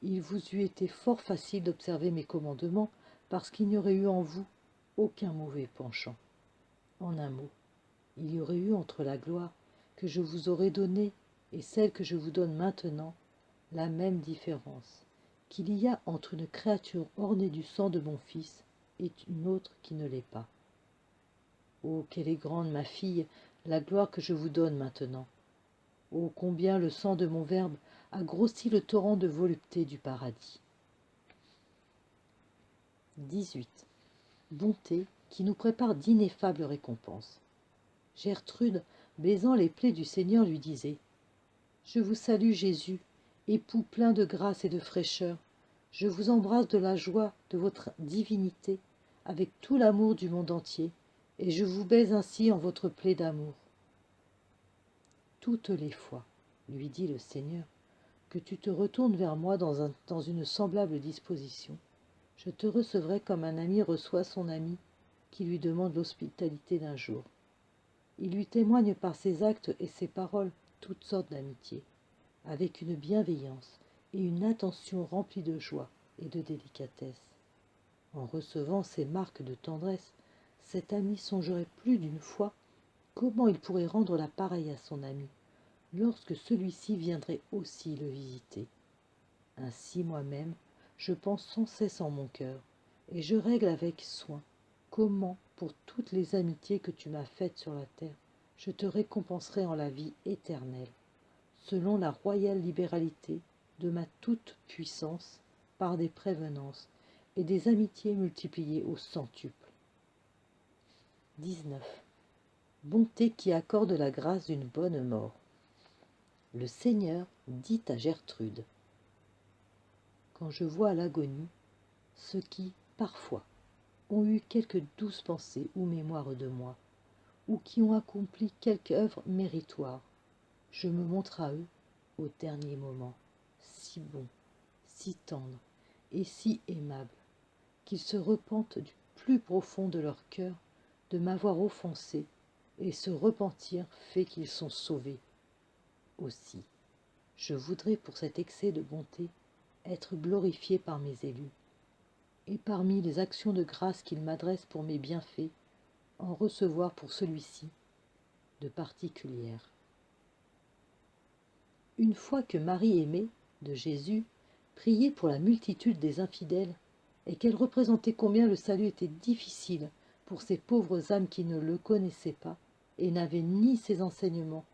Speaker 2: Il vous eût été fort facile d'observer mes commandements, parce qu'il n'y aurait eu en vous aucun mauvais penchant. En un mot, il y aurait eu entre la gloire que je vous aurais donnée et celle que je vous donne maintenant la même différence qu'il y a entre une créature ornée du sang de mon Fils et une autre qui ne l'est pas. Oh, quelle est grande, ma fille, la gloire que je vous donne maintenant. Oh, combien le sang de mon Verbe a grossi le torrent de volupté du paradis. 18. Bonté qui nous prépare d'ineffables récompenses. Gertrude, baisant les plaies du Seigneur, lui disait « Je vous salue, Jésus, époux plein de grâce et de fraîcheur. Je vous embrasse de la joie de votre divinité, avec tout l'amour du monde entier, et je vous baise ainsi en votre plaie d'amour. » Toutes les fois, lui dit le Seigneur, que tu te retournes vers moi dans une semblable disposition, je te recevrai comme un ami reçoit son ami qui lui demande l'hospitalité d'un jour. Il lui témoigne par ses actes et ses paroles toutes sortes d'amitié, avec une bienveillance et une attention remplie de joie et de délicatesse. En recevant ces marques de tendresse, cet ami songerait plus d'une fois comment il pourrait rendre la pareille à son ami, lorsque celui-ci viendrait aussi le visiter. Ainsi moi-même, je pense sans cesse en mon cœur, et je règle avec soin comment, pour toutes les amitiés que tu m'as faites sur la terre, je te récompenserai en la vie éternelle, selon la royale libéralité de ma toute-puissance, par des prévenances et des amitiés multipliées au centuple. 19. Bonté qui accorde la grâce d'une bonne mort. Le Seigneur dit à Gertrude: quand je vois à l'agonie ceux qui, parfois, ont eu quelque douce pensée ou mémoire de moi, ou qui ont accompli quelque œuvre méritoire, je me montre à eux, au dernier moment, si bon, si tendre et si aimable, qu'ils se repentent du plus profond de leur cœur de m'avoir offensé, et ce repentir fait qu'ils sont sauvés. Aussi, je voudrais pour cet excès de bonté être glorifié par mes élus, et parmi les actions de grâce qu'ils m'adressent pour mes bienfaits, en recevoir pour celui-ci de particulières. Une fois que Marie aimée de Jésus priait pour la multitude des infidèles, et qu'elle représentait combien le salut était difficile pour ces pauvres âmes qui ne le connaissaient pas et n'avaient ni ses enseignements,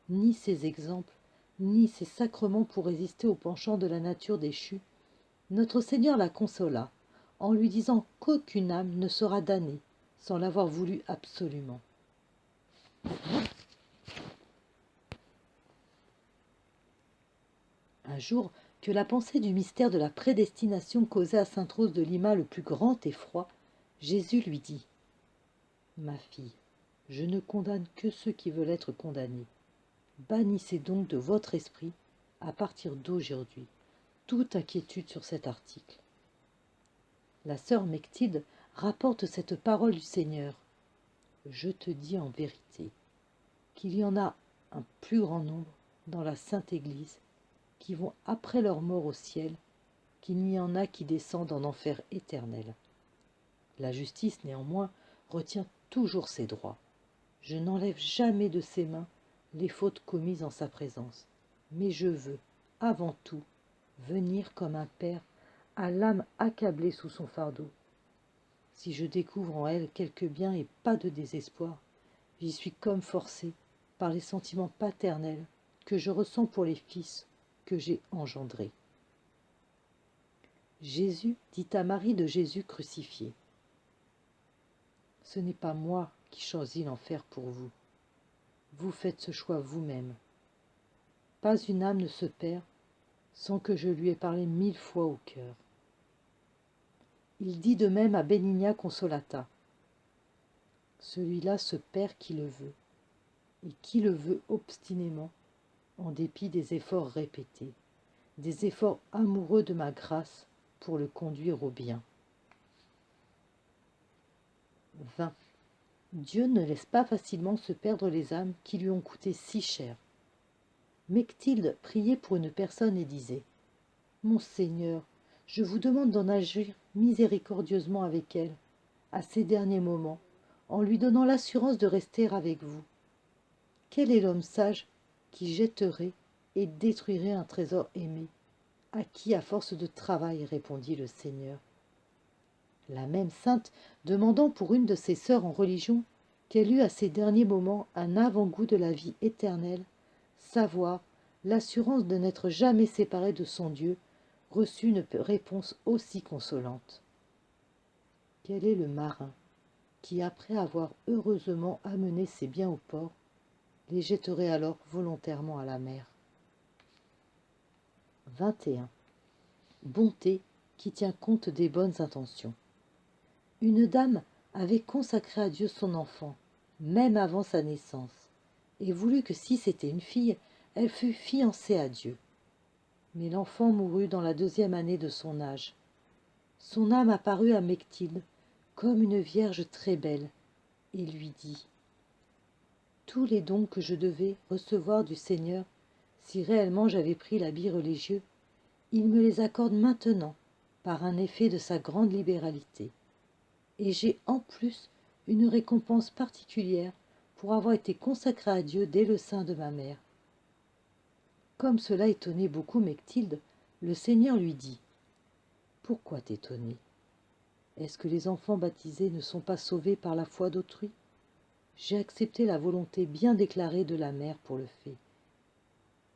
Speaker 2: ni ses exemples, ni ses sacrements pour résister aux penchants de la nature déchue, notre Seigneur la consola en lui disant qu'aucune âme ne sera damnée sans l'avoir voulu absolument. Un jour, que la pensée du mystère de la prédestination causait à sainte Rose de Lima le plus grand effroi, Jésus lui dit: ma fille, je ne condamne que ceux qui veulent être condamnés. Bannissez donc de votre esprit, à partir d'aujourd'hui, toute inquiétude sur cet article. La sœur Mechtilde rapporte cette parole du Seigneur: je te dis en vérité qu'il y en a un plus grand nombre dans la Sainte Église qui vont après leur mort au ciel qu'il n'y en a qui descendent en enfer éternel. La justice, néanmoins, retient toujours ses droits. Je n'enlève jamais de ses mains les fautes commises en sa présence, mais je veux, avant tout, venir comme un père à l'âme accablée sous son fardeau. Si je découvre en elle quelque bien et pas de désespoir, j'y suis comme forcé par les sentiments paternels que je ressens pour les fils que j'ai engendrés. Jésus dit à Marie de Jésus crucifié: ce n'est pas moi qui choisis l'enfer pour vous. Vous faites ce choix vous-même. Pas une âme ne se perd sans que je lui ai parlé 1000 fois au cœur. Il dit de même à Benigna Consolata: celui-là se perd qui le veut, et qui le veut obstinément, en dépit des efforts répétés, des efforts amoureux de ma grâce pour le conduire au bien. 20. Dieu ne laisse pas facilement se perdre les âmes qui lui ont coûté si cher. Mechtilde priait pour une personne et disait: mon Seigneur, je vous demande d'en agir miséricordieusement avec elle, à ces derniers moments, en lui donnant l'assurance de rester avec vous. Quel est l'homme sage qui jetterait et détruirait un trésor aimé, à qui à force de travail, répondit le Seigneur. La même sainte, demandant pour une de ses sœurs en religion qu'elle eût à ces derniers moments un avant-goût de la vie éternelle, savoir l'assurance de n'être jamais séparée de son Dieu, reçut une réponse aussi consolante. Quel est le marin qui, après avoir heureusement amené ses biens au port, les jetterait alors volontairement à la mer? 21. Bonté qui tient compte des bonnes intentions. Une dame avait consacré à Dieu son enfant, même avant sa naissance, et voulut que si c'était une fille, elle fût fiancée à Dieu. Mais l'enfant mourut dans la 2e année de son âge. Son âme apparut à Mechtilde comme une vierge très belle, et lui dit: tous les dons que je devais recevoir du Seigneur, si réellement j'avais pris l'habit religieux, il me les accorde maintenant par un effet de sa grande libéralité. Et j'ai en plus une récompense particulière pour avoir été consacrée à Dieu dès le sein de ma mère. Comme cela étonnait beaucoup Mechtilde, le Seigneur lui dit: pourquoi t'étonner? Est-ce que les enfants baptisés ne sont pas sauvés par la foi d'autrui? J'ai accepté la volonté bien déclarée de la mère pour le fait,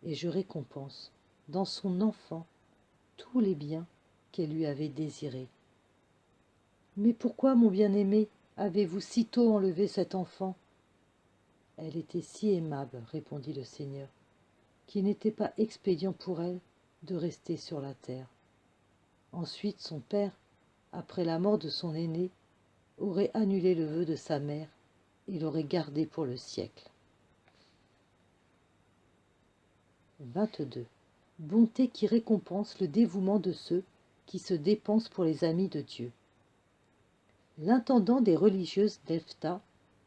Speaker 2: et je récompense, dans son enfant, tous les biens qu'elle lui avait désirés. Mais pourquoi, mon bien-aimé, avez-vous si tôt enlevé cet enfant? Elle était si aimable, répondit le Seigneur, qu'il n'était pas expédient pour elle de rester sur la terre. Ensuite, son père, après la mort de son aîné, aurait annulé le vœu de sa mère et l'aurait gardé pour le siècle. 22. Bonté qui récompense le dévouement de ceux qui se dépensent pour les amis de Dieu. L'intendant des religieuses d'Elfta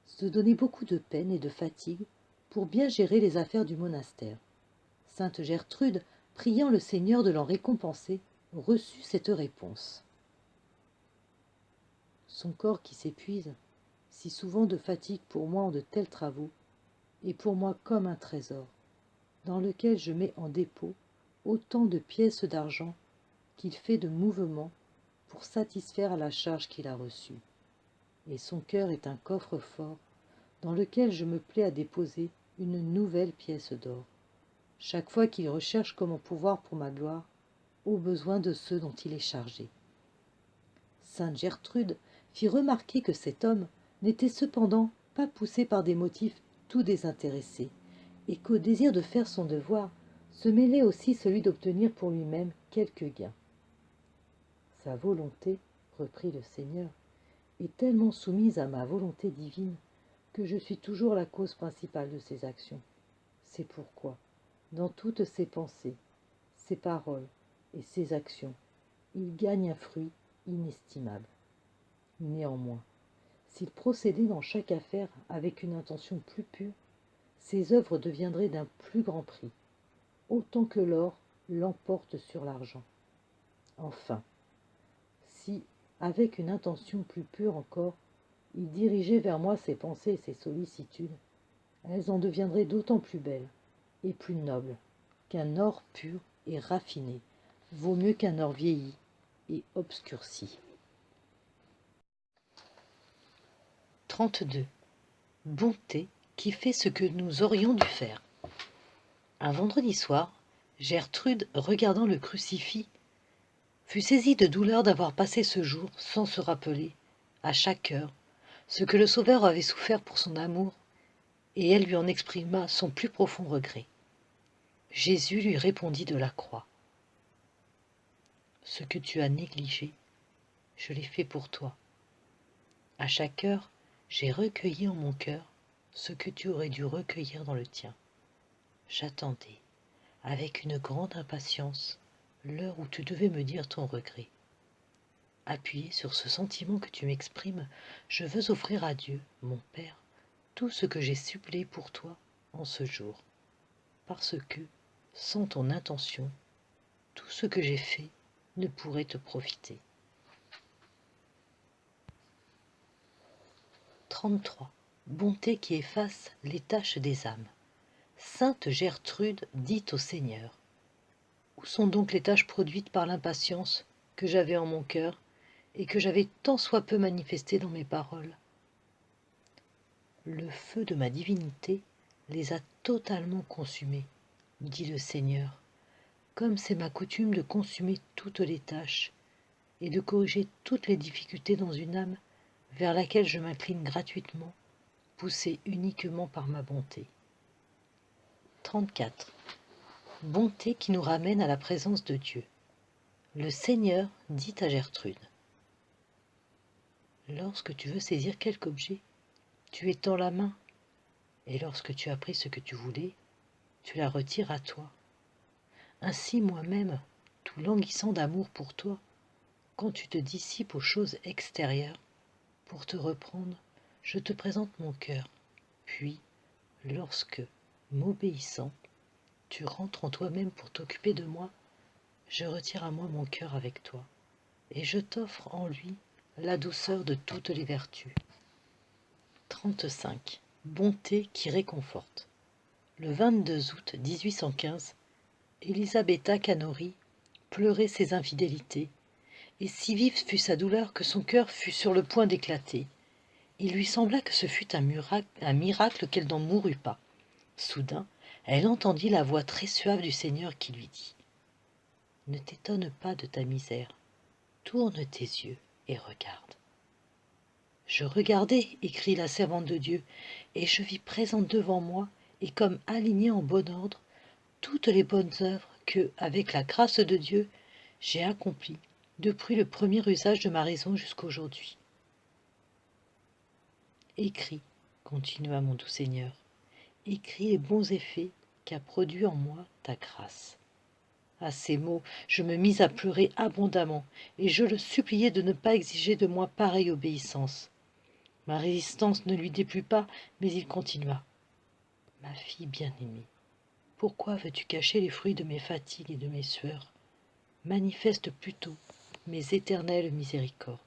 Speaker 2: se donnait beaucoup de peine et de fatigue pour bien gérer les affaires du monastère. Sainte Gertrude, priant le Seigneur de l'en récompenser, reçut cette réponse. Son corps qui s'épuise, si souvent de fatigue pour moi en de tels travaux, est pour moi comme un trésor, dans lequel je mets en dépôt autant de pièces d'argent qu'il fait de mouvements pour satisfaire à la charge qu'il a reçue. Et son cœur est un coffre-fort dans lequel je me plais à déposer une nouvelle pièce d'or, chaque fois qu'il recherche comment pouvoir pour ma gloire aux besoins de ceux dont il est chargé. Sainte Gertrude fit remarquer que cet homme n'était cependant pas poussé par des motifs tout désintéressés, et qu'au désir de faire son devoir se mêlait aussi celui d'obtenir pour lui-même quelques gains. Sa volonté, reprit le Seigneur, est tellement soumise à ma volonté divine que je suis toujours la cause principale de ses actions. C'est pourquoi, dans toutes ses pensées, ses paroles et ses actions, il gagne un fruit inestimable. Néanmoins, s'il procédait dans chaque affaire avec une intention plus pure, ses œuvres deviendraient d'un plus grand prix, autant que l'or l'emporte sur l'argent. Enfin, si, avec une intention plus pure encore, il dirigeait vers moi ses pensées et ses sollicitudes, elles en deviendraient d'autant plus belles et plus nobles qu'un or pur et raffiné vaut mieux qu'un or vieilli et obscurci. 32. Bonté qui fait ce que nous aurions dû faire. Un vendredi soir, Gertrude, regardant le crucifix, fut saisie de douleur d'avoir passé ce jour sans se rappeler, à chaque heure, ce que le Sauveur avait souffert pour son amour, et elle lui en exprima son plus profond regret. Jésus lui répondit de la croix. Ce que tu as négligé, je l'ai fait pour toi. À chaque heure, j'ai recueilli en mon cœur ce que tu aurais dû recueillir dans le tien. J'attendais, avec une grande impatience, l'heure où tu devais me dire ton regret. Appuyé sur ce sentiment que tu m'exprimes, je veux offrir à Dieu, mon Père, tout ce que j'ai suppléé pour toi en ce jour, parce que, sans ton intention, tout ce que j'ai fait ne pourrait te profiter. 33. Bonté qui efface les taches des âmes. Sainte Gertrude dit au Seigneur: où sont donc les taches produites par l'impatience que j'avais en mon cœur et que j'avais tant soit peu manifestées dans mes paroles? Le feu de ma divinité les a totalement consumées, dit le Seigneur, comme c'est ma coutume de consumer toutes les tâches et de corriger toutes les difficultés dans une âme vers laquelle je m'incline gratuitement, poussée uniquement par ma bonté. 34. Bonté qui nous ramène à la présence de Dieu. Le Seigneur dit à Gertrude: lorsque tu veux saisir quelque objet, tu étends la main, et lorsque tu as pris ce que tu voulais, tu la retires à toi. Ainsi moi-même, tout languissant d'amour pour toi, quand tu te dissipes aux choses extérieures, pour te reprendre, je te présente mon cœur. Puis, lorsque, m'obéissant, tu rentres en toi-même pour t'occuper de moi, je retire à moi mon cœur avec toi, et je t'offre en lui la douceur de toutes les vertus. 35. Bonté qui réconforte. Le 22 août 1815, Elisabetta Canori pleurait ses infidélités et si vive fut sa douleur que son cœur fut sur le point d'éclater. Il lui sembla que ce fût un miracle qu'elle n'en mourût pas. Soudain, elle entendit la voix très suave du Seigneur qui lui dit « Ne t'étonne pas de ta misère, tourne tes yeux et regarde. » Je regardai, écrit la servante de Dieu, et je vis présente devant moi, et comme alignées en bon ordre, toutes les bonnes œuvres que, avec la grâce de Dieu, j'ai accomplies depuis le premier usage de ma raison jusqu'aujourd'hui. Écris, continua mon doux Seigneur, écris les bons effets qu'a produits en moi ta grâce. À ces mots, je me mis à pleurer abondamment, et je le suppliai de ne pas exiger de moi pareille obéissance. Ma résistance ne lui déplut pas, mais il continua. « Ma fille bien-aimée, pourquoi veux-tu cacher les fruits de mes fatigues et de mes sueurs? Manifeste plutôt mes éternelles miséricordes. »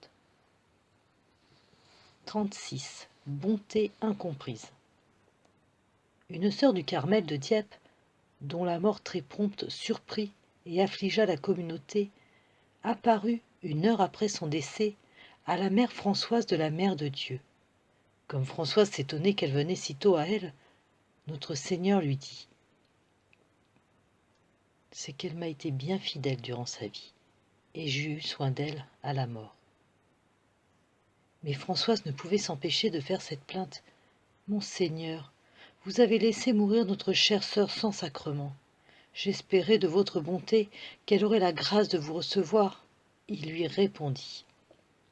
Speaker 2: 36. Bonté incomprise. Une sœur du Carmel de Dieppe, dont la mort très prompte surprit et affligea la communauté, apparut, une heure après son décès, à la mère Françoise de la Mère de Dieu. Comme Françoise s'étonnait qu'elle venait si tôt à elle, notre Seigneur lui dit « C'est qu'elle m'a été bien fidèle durant sa vie, et j'ai eu soin d'elle à la mort. » Mais Françoise ne pouvait s'empêcher de faire cette plainte. « Mon Seigneur, vous avez laissé mourir notre chère sœur sans sacrement. J'espérais de votre bonté qu'elle aurait la grâce de vous recevoir. » Il lui répondit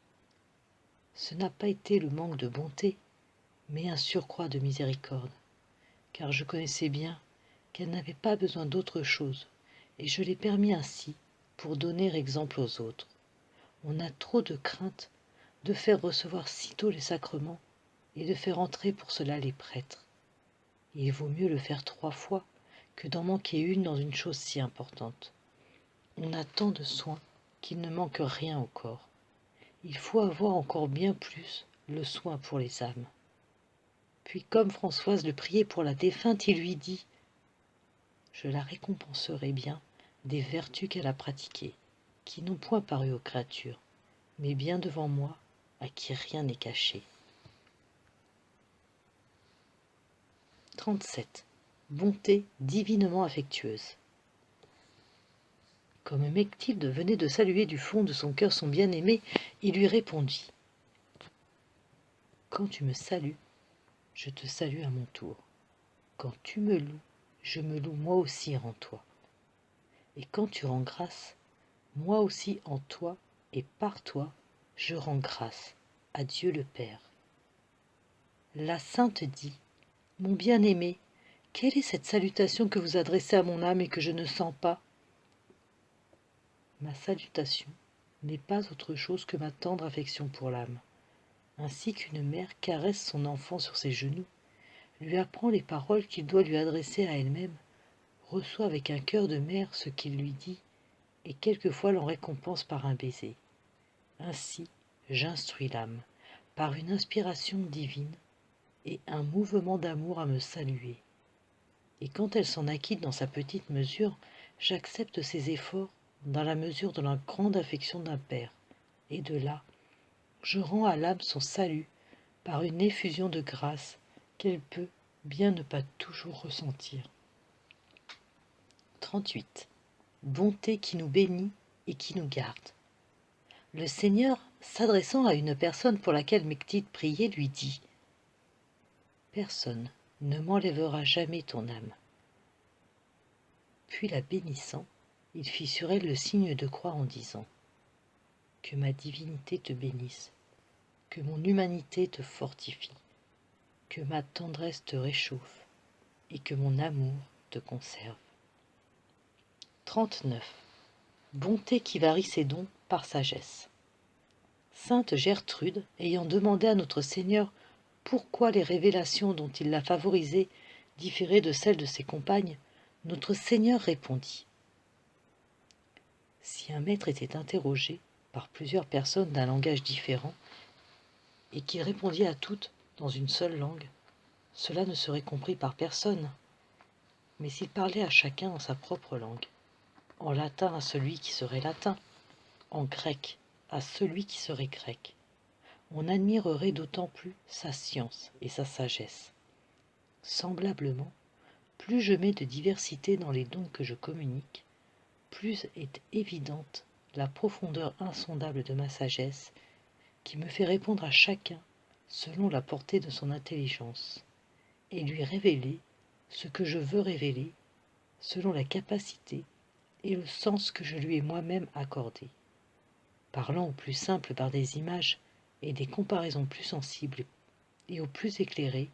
Speaker 2: « Ce n'a pas été le manque de bonté, mais un surcroît de miséricorde, car je connaissais bien qu'elle n'avait pas besoin d'autre chose, et je l'ai permis ainsi pour donner exemple aux autres. On a trop de crainte de faire recevoir sitôt les sacrements et de faire entrer pour cela les prêtres. Il vaut mieux le faire 3 fois que d'en manquer une dans une chose si importante. On a tant de soins qu'il ne manque rien au corps. Il faut avoir encore bien plus le soin pour les âmes. » Puis comme Françoise le priait pour la défunte, il lui dit « Je la récompenserai bien des vertus qu'elle a pratiquées, qui n'ont point paru aux créatures, mais bien devant moi, à qui rien n'est caché. » 37. Bonté divinement affectueuse. Comme Mechtilde venait de saluer du fond de son cœur son bien-aimé, il lui répondit « Quand tu me salues, je te salue à mon tour. Quand tu me loues, je me loue moi aussi en toi. Et quand tu rends grâce, moi aussi en toi et par toi, je rends grâce à Dieu le Père. » La sainte dit « Mon bien-aimé, quelle est cette salutation que vous adressez à mon âme et que je ne sens pas? » Ma salutation n'est pas autre chose que ma tendre affection pour l'âme. Ainsi qu'une mère caresse son enfant sur ses genoux, lui apprend les paroles qu'il doit lui adresser à elle-même, reçoit avec un cœur de mère ce qu'il lui dit, et quelquefois l'en récompense par un baiser. Ainsi, j'instruis l'âme, par une inspiration divine, et un mouvement d'amour à me saluer. Et quand elle s'en acquitte dans sa petite mesure, j'accepte ses efforts dans la mesure de la grande affection d'un père, et de là, je rends à l'âme son salut par une effusion de grâce qu'elle peut bien ne pas toujours ressentir. 38. Bonté qui nous bénit et qui nous garde. Le Seigneur, s'adressant à une personne pour laquelle Mechtilde priait, lui dit « Personne ne m'enlèvera jamais ton âme. » Puis la bénissant, il fit sur elle le signe de croix en disant « Que ma divinité te bénisse, que mon humanité te fortifie, que ma tendresse te réchauffe et que mon amour te conserve. » 39. Bonté qui varie ses dons par sagesse. Sainte Gertrude, ayant demandé à notre Seigneur pourquoi les révélations dont il l'a favorisée différaient de celles de ses compagnes, notre Seigneur répondit « Si un maître était interrogé par plusieurs personnes d'un langage différent, et qu'il répondit à toutes dans une seule langue, cela ne serait compris par personne. Mais s'il parlait à chacun en sa propre langue, en latin à celui qui serait latin, en grec à celui qui serait grec. On admirerait d'autant plus sa science et sa sagesse. Semblablement, plus je mets de diversité dans les dons que je communique, plus est évidente la profondeur insondable de ma sagesse qui me fait répondre à chacun selon la portée de son intelligence et lui révéler ce que je veux révéler selon la capacité et le sens que je lui ai moi-même accordé. Parlant au plus simple par des images et des comparaisons plus sensibles et au plus éclairées,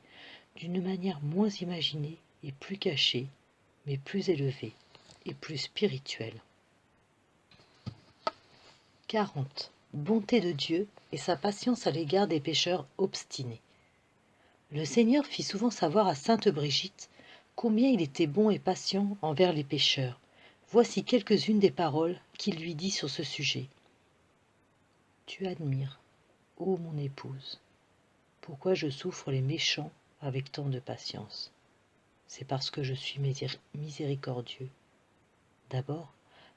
Speaker 2: d'une manière moins imaginée et plus cachée, mais plus élevée et plus spirituelle. 40. Bonté de Dieu et sa patience à l'égard des pécheurs obstinés. Le Seigneur fit souvent savoir à sainte Brigitte combien il était bon et patient envers les pécheurs. Voici quelques-unes des paroles qu'il lui dit sur ce sujet. Tu admires, ô mon épouse, pourquoi je souffre les méchants avec tant de patience. C'est parce que je suis miséricordieux. D'abord,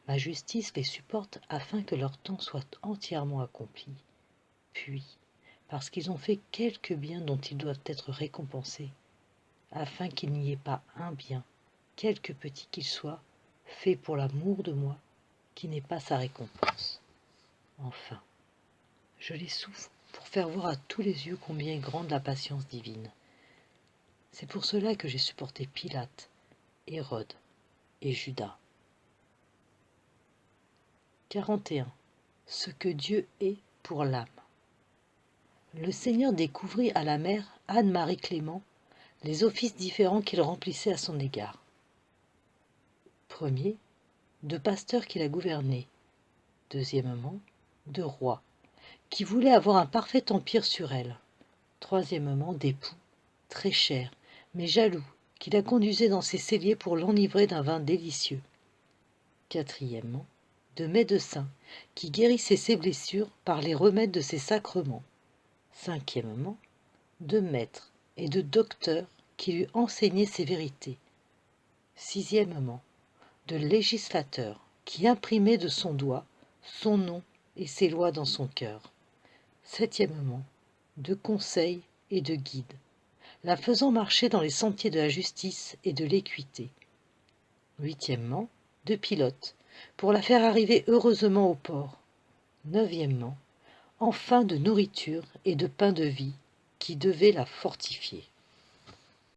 Speaker 2: ma justice les supporte afin que leur temps soit entièrement accompli. Puis, parce qu'ils ont fait quelque bien dont ils doivent être récompensés, afin qu'il n'y ait pas un bien, quelque petit qu'il soit, fait pour l'amour de moi, qui n'ait pas sa récompense. Enfin, je les souffre pour faire voir à tous les yeux combien est grande la patience divine. C'est pour cela que j'ai supporté Pilate, Hérode et Judas. 41. Ce que Dieu est pour l'âme. Le Seigneur découvrit à la mère Anne-Marie Clément les offices différents qu'il remplissait à son égard. Premier, de pasteur qu'il a gouverné. Deuxièmement, de roi, qui voulait avoir un parfait empire sur elle. Troisièmement, d'époux, très cher, mais jaloux, qui la conduisait dans ses celliers pour l'enivrer d'un vin délicieux. Quatrièmement, de médecin, qui guérissait ses blessures par les remèdes de ses sacrements. Cinquièmement, de maître et de docteur qui lui enseignaient ses vérités. Sixièmement, de législateur qui imprimait de son doigt son nom et ses lois dans son cœur. Septièmement, de conseil et de guide, la faisant marcher dans les sentiers de la justice et de l'équité. Huitièmement, de pilote, pour la faire arriver heureusement au port. Neuvièmement, enfin de nourriture et de pain de vie, qui devait la fortifier.